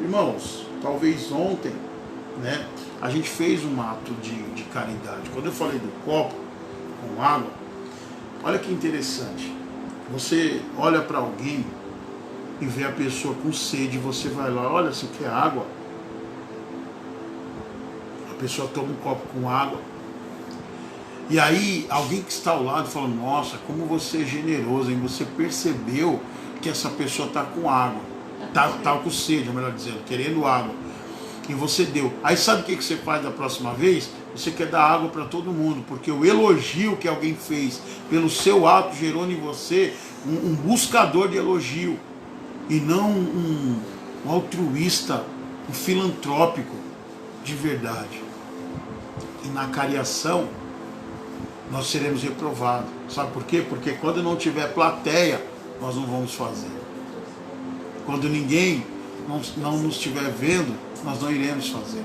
Irmãos, talvez ontem, né, a gente fez um ato de caridade. Quando eu falei do copo com água, olha que interessante. Você olha para alguém e vê a pessoa com sede, você vai lá, olha, você quer água? A pessoa toma um copo com água. E aí, alguém que está ao lado fala, nossa, como você é generoso, hein? Você percebeu que essa pessoa está com água. Está com sede, melhor dizendo, querendo água. E você deu. Aí sabe o que você faz da próxima vez? Você quer dar água para todo mundo, porque o elogio que alguém fez pelo seu ato gerou em você um buscador de elogio. E não um altruísta, um filantrópico de verdade. E na cariação nós seremos reprovados. Sabe por quê? Porque quando não tiver plateia, nós não vamos fazer. Quando ninguém não nos estiver vendo, nós não iremos fazer.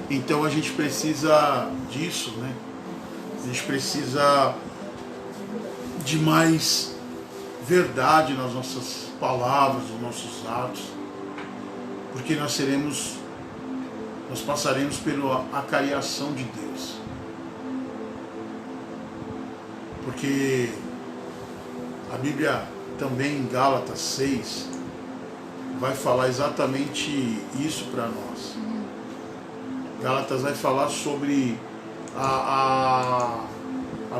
Então a gente precisa disso, né? A gente precisa de mais verdade nas nossas palavras, nos nossos atos, porque nós passaremos pela acariação de Deus. Porque a Bíblia também em Gálatas 6 vai falar exatamente isso para nós. Gálatas vai falar sobre a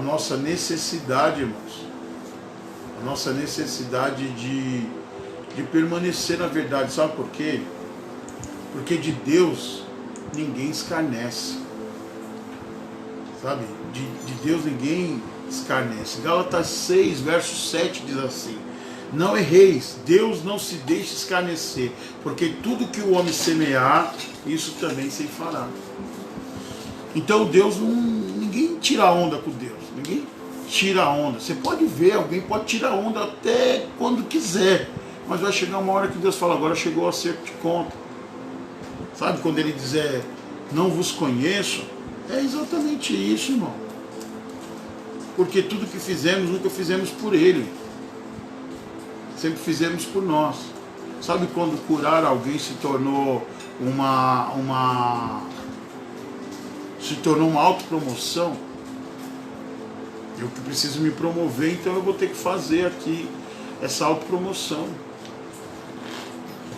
nossa necessidade, irmãos. A nossa necessidade de permanecer na verdade. Sabe por quê? Porque de Deus ninguém escarnece. Sabe? De Deus ninguém escarnece. Gálatas 6, verso 7 diz assim: não erreis, Deus não se deixa escarnecer, porque tudo que o homem semear, isso também se fará. Então Deus ninguém tira onda com Deus, ninguém tira onda. Você pode ver, alguém pode tirar onda até quando quiser, mas vai chegar uma hora que Deus fala: agora chegou o acerto de conta. Sabe quando ele dizer não vos conheço? É exatamente isso, irmão. Porque tudo que fizemos, nunca fizemos por ele, sempre fizemos por nós. Sabe quando curar alguém se tornou uma autopromoção? Eu que preciso me promover, então eu vou ter que fazer aqui essa autopromoção.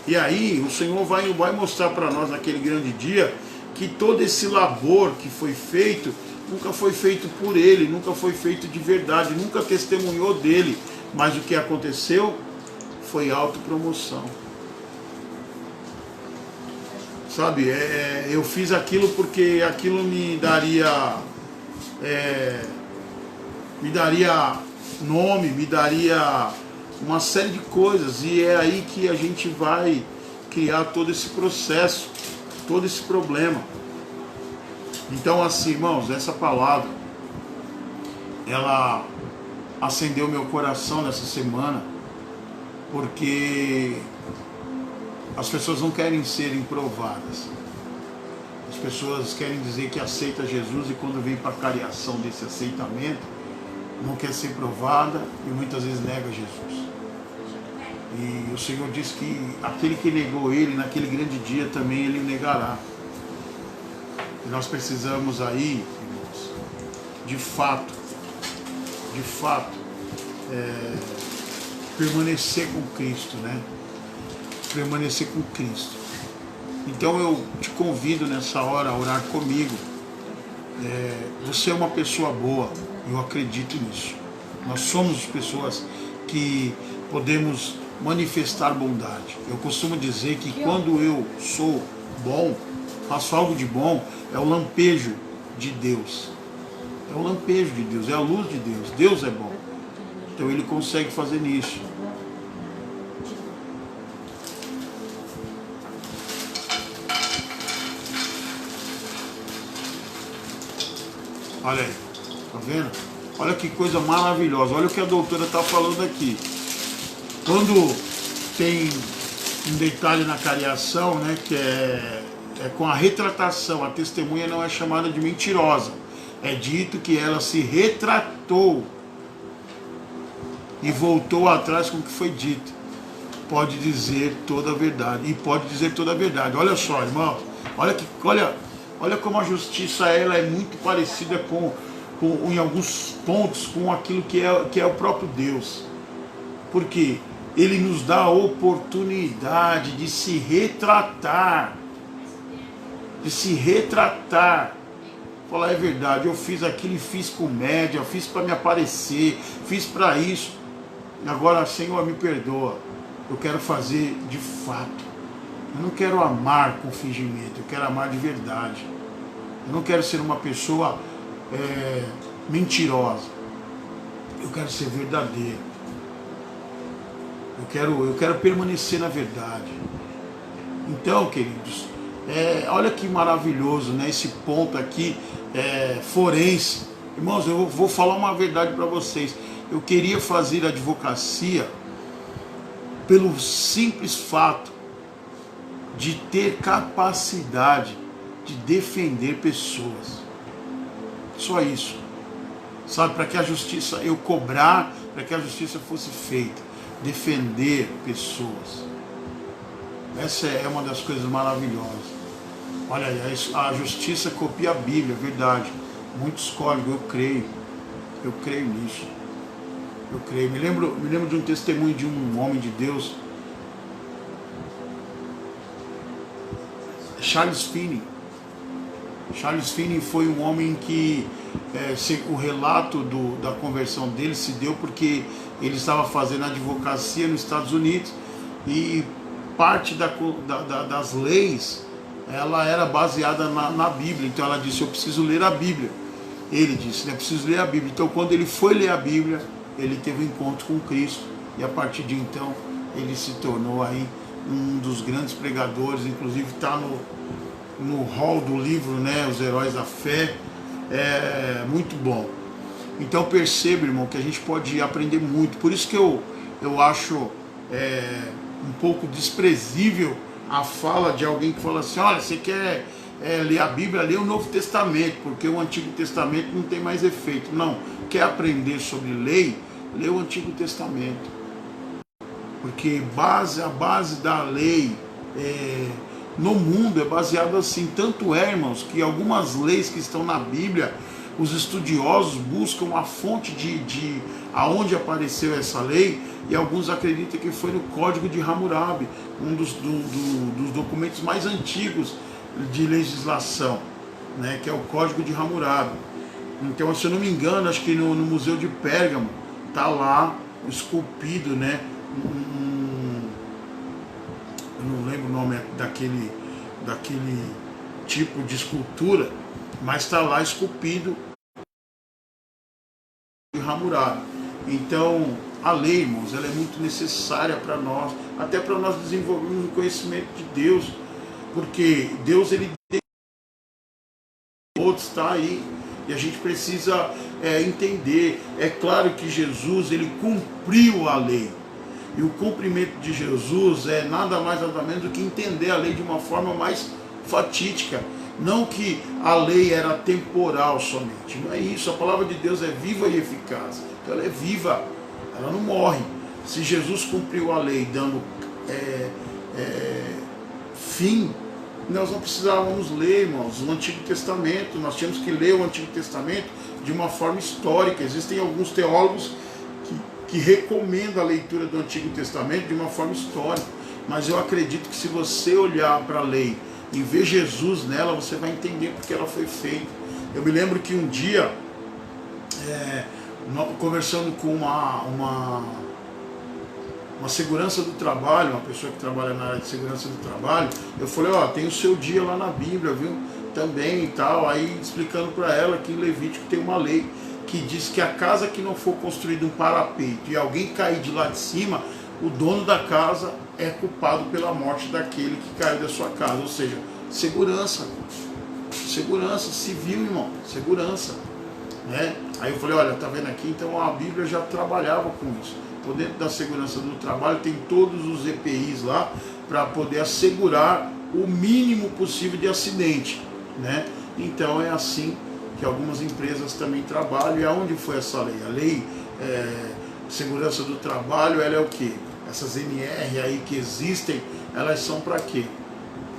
E aí o Senhor vai mostrar para nós naquele grande dia que todo esse labor que foi feito, nunca foi feito por ele, nunca foi feito de verdade, nunca testemunhou dele, mas o que aconteceu foi autopromoção. Sabe, eu fiz aquilo porque aquilo me daria nome, me daria uma série de coisas, e é aí que a gente vai criar todo esse processo, todo esse problema. Então assim, irmãos, essa palavra, ela acendeu meu coração nessa semana, porque as pessoas não querem serem provadas. As pessoas querem dizer que aceita Jesus, e quando vem para a cariação desse aceitamento, não quer ser provada e muitas vezes nega Jesus. E o Senhor diz que aquele que negou ele, naquele grande dia também ele negará. E nós precisamos aí, irmãos, de fato, permanecer com Cristo, né? Permanecer com Cristo. Então eu te convido nessa hora a orar comigo. Você é uma pessoa boa, eu acredito nisso. Nós somos pessoas que podemos manifestar bondade. Eu costumo dizer que quando eu sou bom, faço algo de bom, é o lampejo de Deus. É o lampejo de Deus, é a luz de Deus. Deus é bom. Então ele consegue fazer nisso. Olha aí, tá vendo? Olha que coisa maravilhosa, olha o que a doutora está falando aqui. Quando tem um detalhe na cariação, né, que é com a retratação, a testemunha não é chamada de mentirosa. É dito que ela se retratou e voltou atrás com o que foi dito. Pode dizer toda a verdade, e pode dizer toda a verdade. Olha só, irmão, olha como a justiça ela é muito parecida em alguns pontos com aquilo que é o próprio Deus. Porque ele nos dá a oportunidade de se retratar. Falar, é verdade, eu fiz aquilo e fiz comédia, eu fiz para me aparecer, fiz para isso. Agora, Senhor, me perdoa. Eu quero fazer de fato. Eu não quero amar com fingimento, eu quero amar de verdade. Eu não quero ser uma pessoa mentirosa. Eu quero ser verdadeiro. Eu quero permanecer na verdade. Então, queridos, olha que maravilhoso, né? Esse ponto aqui forense. Irmãos, eu vou falar uma verdade para vocês. Eu queria fazer advocacia pelo simples fato de ter capacidade de defender pessoas. Só isso. Sabe, para que a justiça, eu cobrar, para que a justiça fosse feita. Defender pessoas. Essa é uma das coisas maravilhosas. Olha aí, a justiça copia a Bíblia, é verdade. Muitos códigos, eu creio nisso. Eu creio. Me lembro de um testemunho de um homem de Deus, Charles Finney. Charles Finney foi um homem que o relato da conversão dele se deu porque ele estava fazendo advocacia nos Estados Unidos e parte das leis ela era baseada na Bíblia. Então ela disse: eu preciso ler a Bíblia. Ele disse: eu preciso ler a Bíblia. Então quando ele foi ler a Bíblia, ele teve um encontro com Cristo e a partir de então ele se tornou aí um dos grandes pregadores. Inclusive está no hall do livro, né, Os Heróis da Fé. É muito bom. Então perceba, irmão, que a gente pode aprender muito. Por isso que eu acho um pouco desprezível a fala de alguém que fala assim: olha, você quer ler a Bíblia, lê o Novo Testamento, porque o Antigo Testamento não tem mais efeito. Não, quer aprender sobre lei, lê o Antigo Testamento. Porque a base da lei no mundo é baseada assim. Tanto é, irmãos, que algumas leis que estão na Bíblia, os estudiosos buscam a fonte de aonde apareceu essa lei, e alguns acreditam que foi no Código de Hammurabi, um dos documentos mais antigos de legislação, né, que é o Código de Hammurabi. Então, se eu não me engano, acho que no Museu de Pérgamo está lá esculpido, né, eu não lembro o nome daquele tipo de escultura, mas está lá esculpido de Hammurabi. Então, a lei, irmãos, ela é muito necessária para nós, até para nós desenvolvermos o conhecimento de Deus, porque Deus, ele está aí, e a gente precisa entender. É claro que Jesus, ele cumpriu a lei, e o cumprimento de Jesus é nada mais nada menos do que entender a lei de uma forma mais fatídica. Não que a lei era temporal somente, não é isso. A palavra de Deus é viva e eficaz, então ela é viva, ela não morre. Se Jesus cumpriu a lei dando fim, nós não precisávamos ler, irmãos, o Antigo Testamento. Nós tínhamos que ler o Antigo Testamento de uma forma histórica. Existem alguns teólogos que recomendam a leitura do Antigo Testamento de uma forma histórica, mas eu acredito que se você olhar para a lei e ver Jesus nela, você vai entender porque ela foi feita. Eu me lembro que um dia, conversando com uma segurança do trabalho, uma pessoa que trabalha na área de segurança do trabalho, eu falei: ó, tem o seu dia lá na Bíblia, viu? Também e tal. Aí explicando para ela que em Levítico tem uma lei que diz que a casa que não for construída um parapeito e alguém cair de lá de cima, o dono da casa é culpado pela morte daquele que caiu da sua casa. Ou seja, segurança civil, irmão, segurança, né? Aí eu falei: olha, tá vendo aqui? Então a Bíblia já trabalhava com isso. Então, dentro da segurança do trabalho tem todos os EPIs lá para poder assegurar o mínimo possível de acidente, né? Então é assim que algumas empresas também trabalham. E aonde foi essa lei? A lei segurança do trabalho, ela é o quê? Essas NR aí que existem, elas são para quê?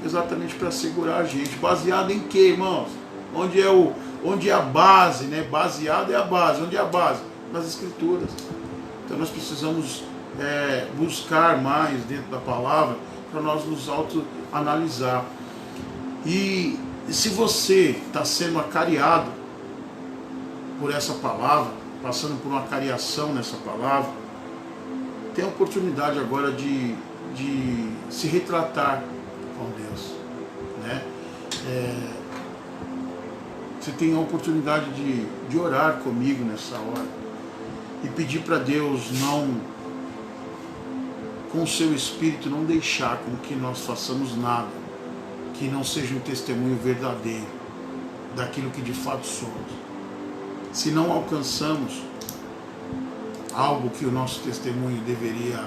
Exatamente para segurar a gente. Baseado em quê, irmãos? Onde é a base, né? Baseado é a base. Onde é a base? Nas Escrituras. Então nós precisamos buscar mais dentro da palavra para nós nos autoanalisar. E se você está sendo acariado por essa palavra, passando por uma cariação nessa palavra, tem a oportunidade agora de se retratar com Deus, né? Você tem a oportunidade de orar comigo nessa hora e pedir para Deus não, com o seu Espírito, não deixar com que nós façamos nada que não seja um testemunho verdadeiro daquilo que de fato somos. Se não alcançamos algo que o nosso testemunho deveria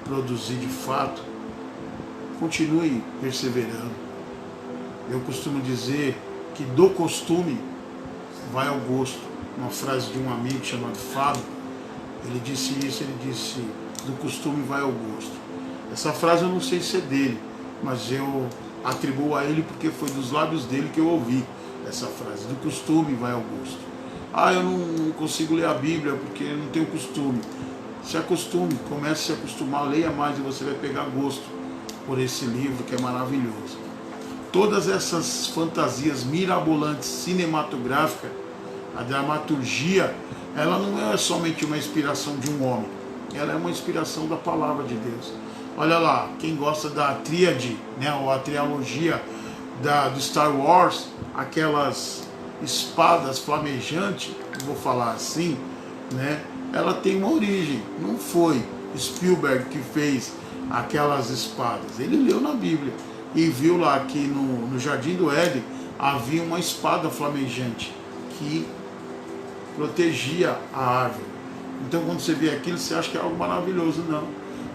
produzir de fato, continue perseverando. Eu costumo dizer que do costume vai ao gosto. Uma frase de um amigo chamado Fábio, ele disse isso, ele disse: do costume vai ao gosto. Essa frase eu não sei se é dele, mas eu atribuo a ele porque foi dos lábios dele que eu ouvi essa frase: do costume vai ao gosto. Ah, eu não consigo ler a Bíblia porque eu não tenho costume. Se acostume, comece a se acostumar, leia mais e você vai pegar gosto por esse livro que é maravilhoso. todas essas fantasias mirabolantes cinematográficas, a dramaturgia, ela não é somente uma inspiração de um homem, ela é uma inspiração da palavra de Deus. Olha lá, quem gosta da tríade, né, ou a trilogia do Star Wars, aquelas espadas flamejantes, vou falar assim, né, ela tem uma origem. Não foi Spielberg que fez aquelas espadas, ele leu na Bíblia e viu lá que no Jardim do Éden havia uma espada flamejante que protegia a árvore. Então quando você vê aquilo, você acha que é algo maravilhoso. Não.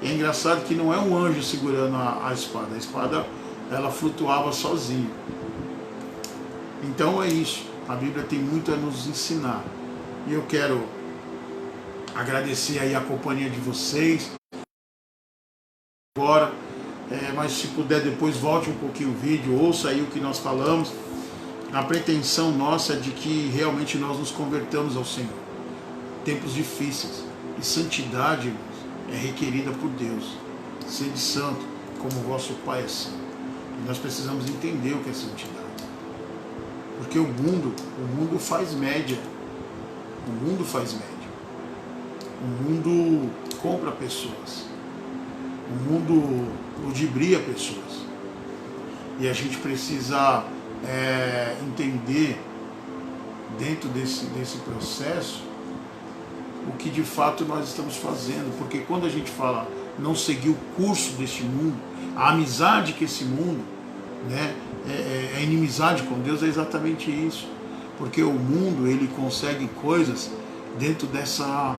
E é engraçado que não é um anjo segurando a espada ela flutuava sozinha. Então é isso, a Bíblia tem muito a nos ensinar. E eu quero agradecer aí a companhia de vocês agora, mas se puder depois volte um pouquinho o vídeo, ouça aí o que nós falamos. A pretensão nossa é de que realmente nós nos convertamos ao Senhor. Tempos difíceis, e santidade, irmãos, é requerida por Deus. Sede santo, como o vosso Pai é santo. E nós precisamos entender o que é santidade. Porque o mundo faz média. O mundo faz média. O mundo compra pessoas. O mundo ludibria pessoas. E a gente precisa entender, dentro desse processo, o que de fato nós estamos fazendo. Porque quando a gente fala não seguir o curso deste mundo, a amizade que esse mundo, né, é inimizade com Deus, é exatamente isso. Porque o mundo, ele consegue coisas dentro dessa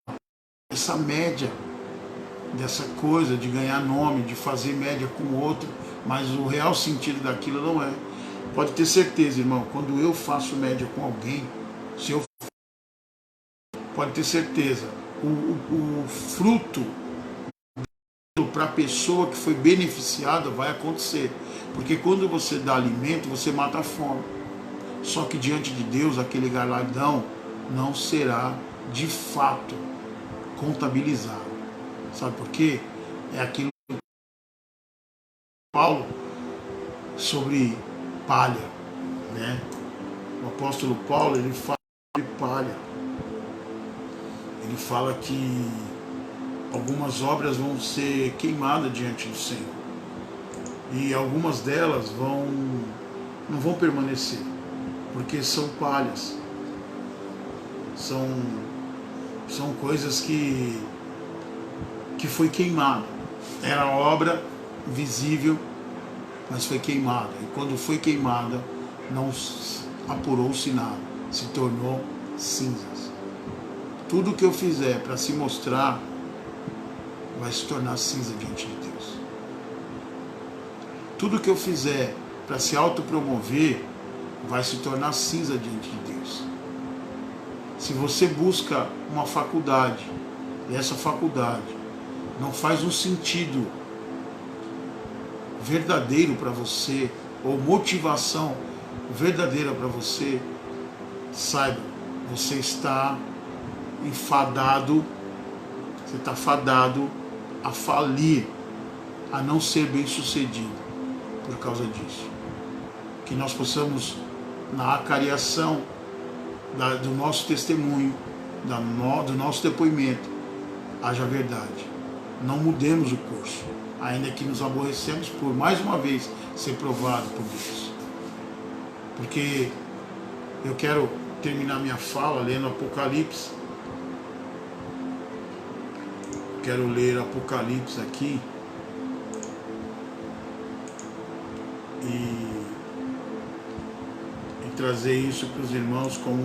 média, dessa coisa de ganhar nome, de fazer média com o outro, mas o real sentido daquilo não é. Pode ter certeza, irmão, quando eu faço média com alguém, pode ter certeza, o fruto para a pessoa que foi beneficiada vai acontecer. Porque quando você dá alimento, você mata a fome. Só que diante de Deus, aquele galardão não será de fato contabilizado. Sabe por quê? É aquilo que Paulo sobre palha, né? O apóstolo Paulo, ele fala sobre palha. Ele fala que algumas obras vão ser queimadas diante do Senhor. E algumas delas não vão permanecer, porque são palhas. São coisas que foi queimada. Era obra visível, mas foi queimada. E quando foi queimada, não apurou-se nada, se tornou cinzas. Tudo que eu fizer para se mostrar vai se tornar cinza diante de Deus. Tudo que eu fizer para se autopromover vai se tornar cinza diante de Deus. Se você busca uma faculdade e essa faculdade não faz um sentido verdadeiro para você, ou motivação verdadeira para você, saiba, você está enfadado, você está fadado a falir, a não ser bem sucedido por causa disso. Que nós possamos, na acariação do nosso testemunho, do nosso depoimento, haja verdade. Não mudemos o curso, ainda que nos aborrecemos por mais uma vez ser provado por Deus. Porque eu quero terminar minha fala lendo Apocalipse. Quero ler Apocalipse aqui e trazer isso para os irmãos como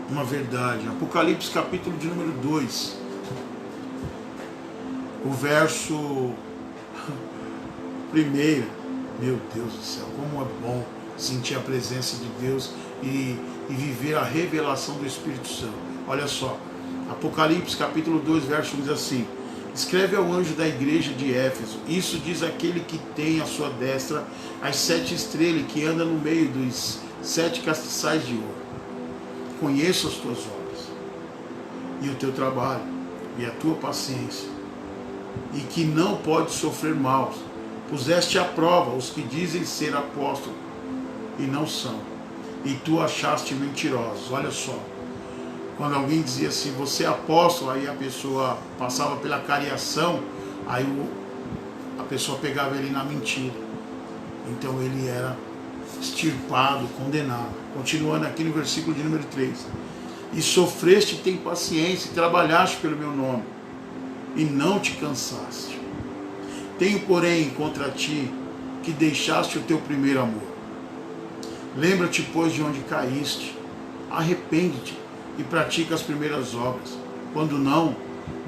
uma verdade. Apocalipse capítulo de número 2, o verso 1. Meu Deus do céu, como é bom sentir a presença de Deus e viver a revelação do Espírito Santo. Olha só, Apocalipse capítulo 2, verso 1 diz assim: escreve ao anjo da igreja de Éfeso, isso diz aquele que tem à sua destra as 7 estrelas, que anda no meio dos 7 castiçais de ouro. Conheço as tuas obras, e o teu trabalho, e a tua paciência, e que não pode sofrer mal, Puseste à prova os que dizem ser apóstolos e não são, e tu achaste mentirosos. Olha só, quando alguém dizia assim, você é apóstolo, aí a pessoa passava pela cariação, aí a pessoa pegava ele na mentira. Então ele era extirpado, condenado. Continuando aqui no versículo de número 3. E sofreste, tem paciência, e trabalhaste pelo meu nome, e não te cansaste. Tenho, porém, contra ti, que deixaste o teu primeiro amor. Lembra-te, pois, de onde caíste, arrepende-te e pratica as primeiras obras. Quando não,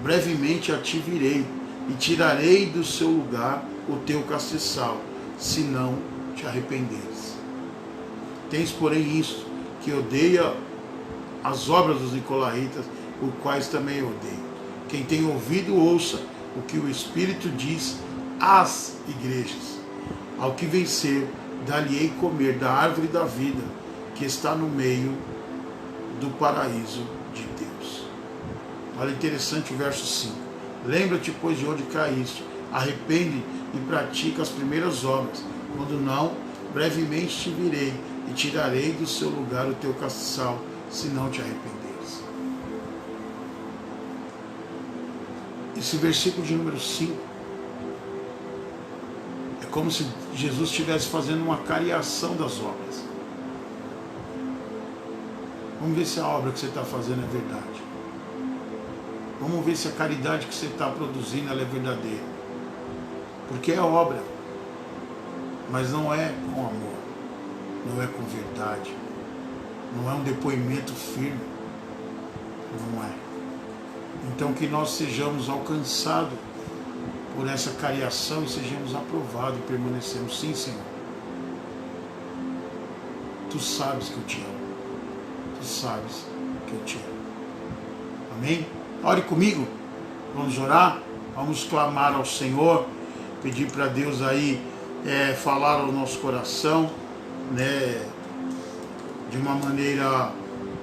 brevemente a ti virei, e tirarei do seu lugar o teu castiçal, se não te arrependeres. Tens, porém, isto, que odeia as obras dos nicolaítas, os quais também odeio. Quem tem ouvido, ouça o que o Espírito diz às igrejas. Ao que vencer, dar-lhe-ei comer da árvore da vida, que está no meio do paraíso de Deus. Olha, interessante o verso 5. Lembra-te, pois, de onde caíste, arrepende e pratica as primeiras obras. Quando não, brevemente te virei e tirarei do seu lugar o teu castiçal, se não te arrependeres. Esse versículo de número 5 é como se Jesus estivesse fazendo uma cariação das obras. Vamos ver se a obra que você está fazendo é verdade. Vamos ver se a caridade que você está produzindo ela é verdadeira. Porque é obra, mas não é com amor, não é com verdade, não é um depoimento firme, não é. Então que nós sejamos alcançados por essa cariação e sejamos aprovados e permanecemos. Sim, Senhor. Tu sabes que eu te amo. Tu sabes que eu te amo. Amém? Ore comigo. Vamos orar. Vamos clamar ao Senhor. Pedir para Deus aí falar ao nosso coração, né, de uma maneira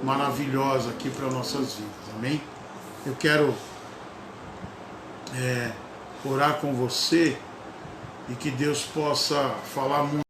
maravilhosa aqui para nossas vidas. Amém? Eu quero orar com você e que Deus possa falar muito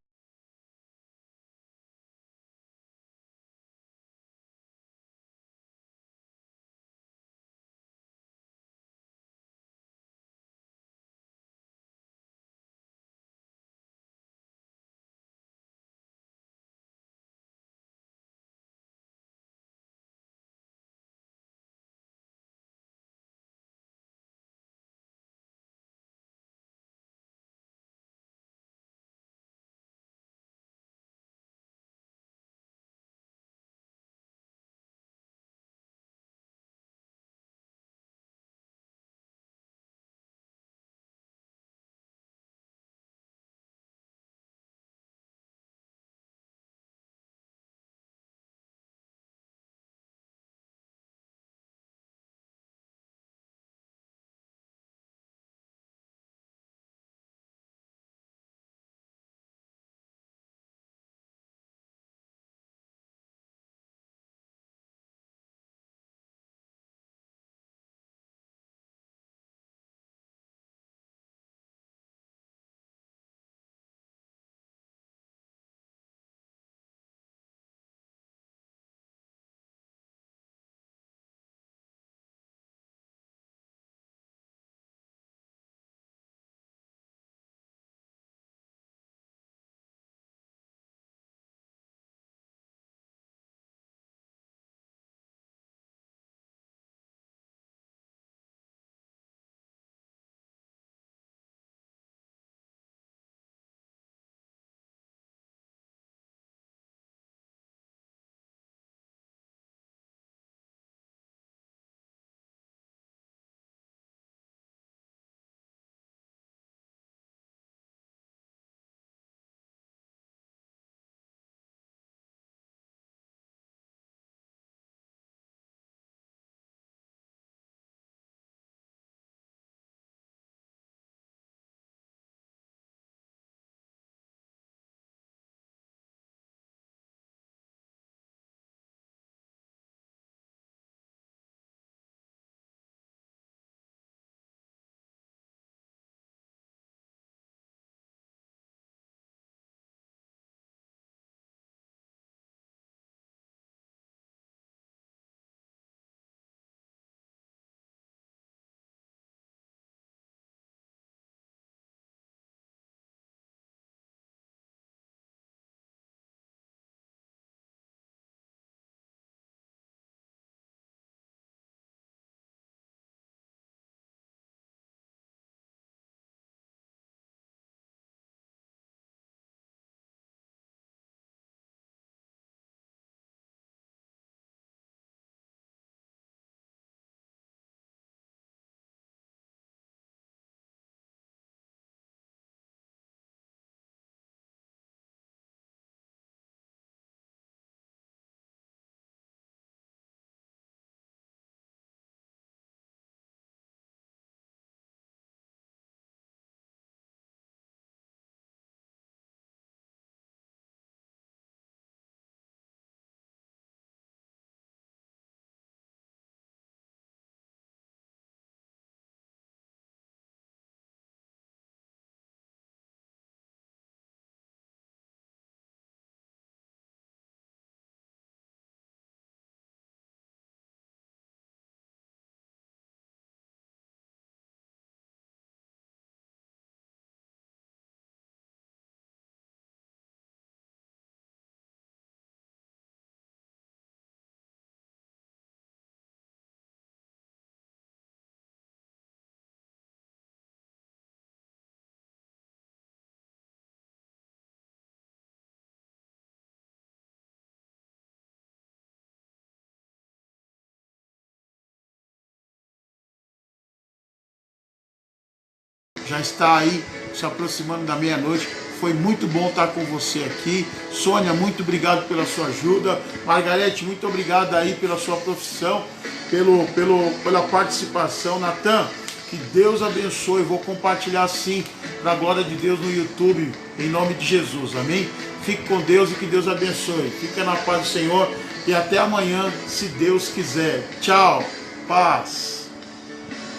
já está aí se aproximando da meia-noite. Foi muito bom estar com você aqui. Sônia, muito obrigado pela sua ajuda. Margarete, muito obrigado aí pela sua profissão, pela participação. Natan, que Deus abençoe. Vou compartilhar sim, para a glória de Deus no YouTube, em nome de Jesus, amém? Fique com Deus e que Deus abençoe. Fica na paz do Senhor e até amanhã, se Deus quiser. Tchau, paz.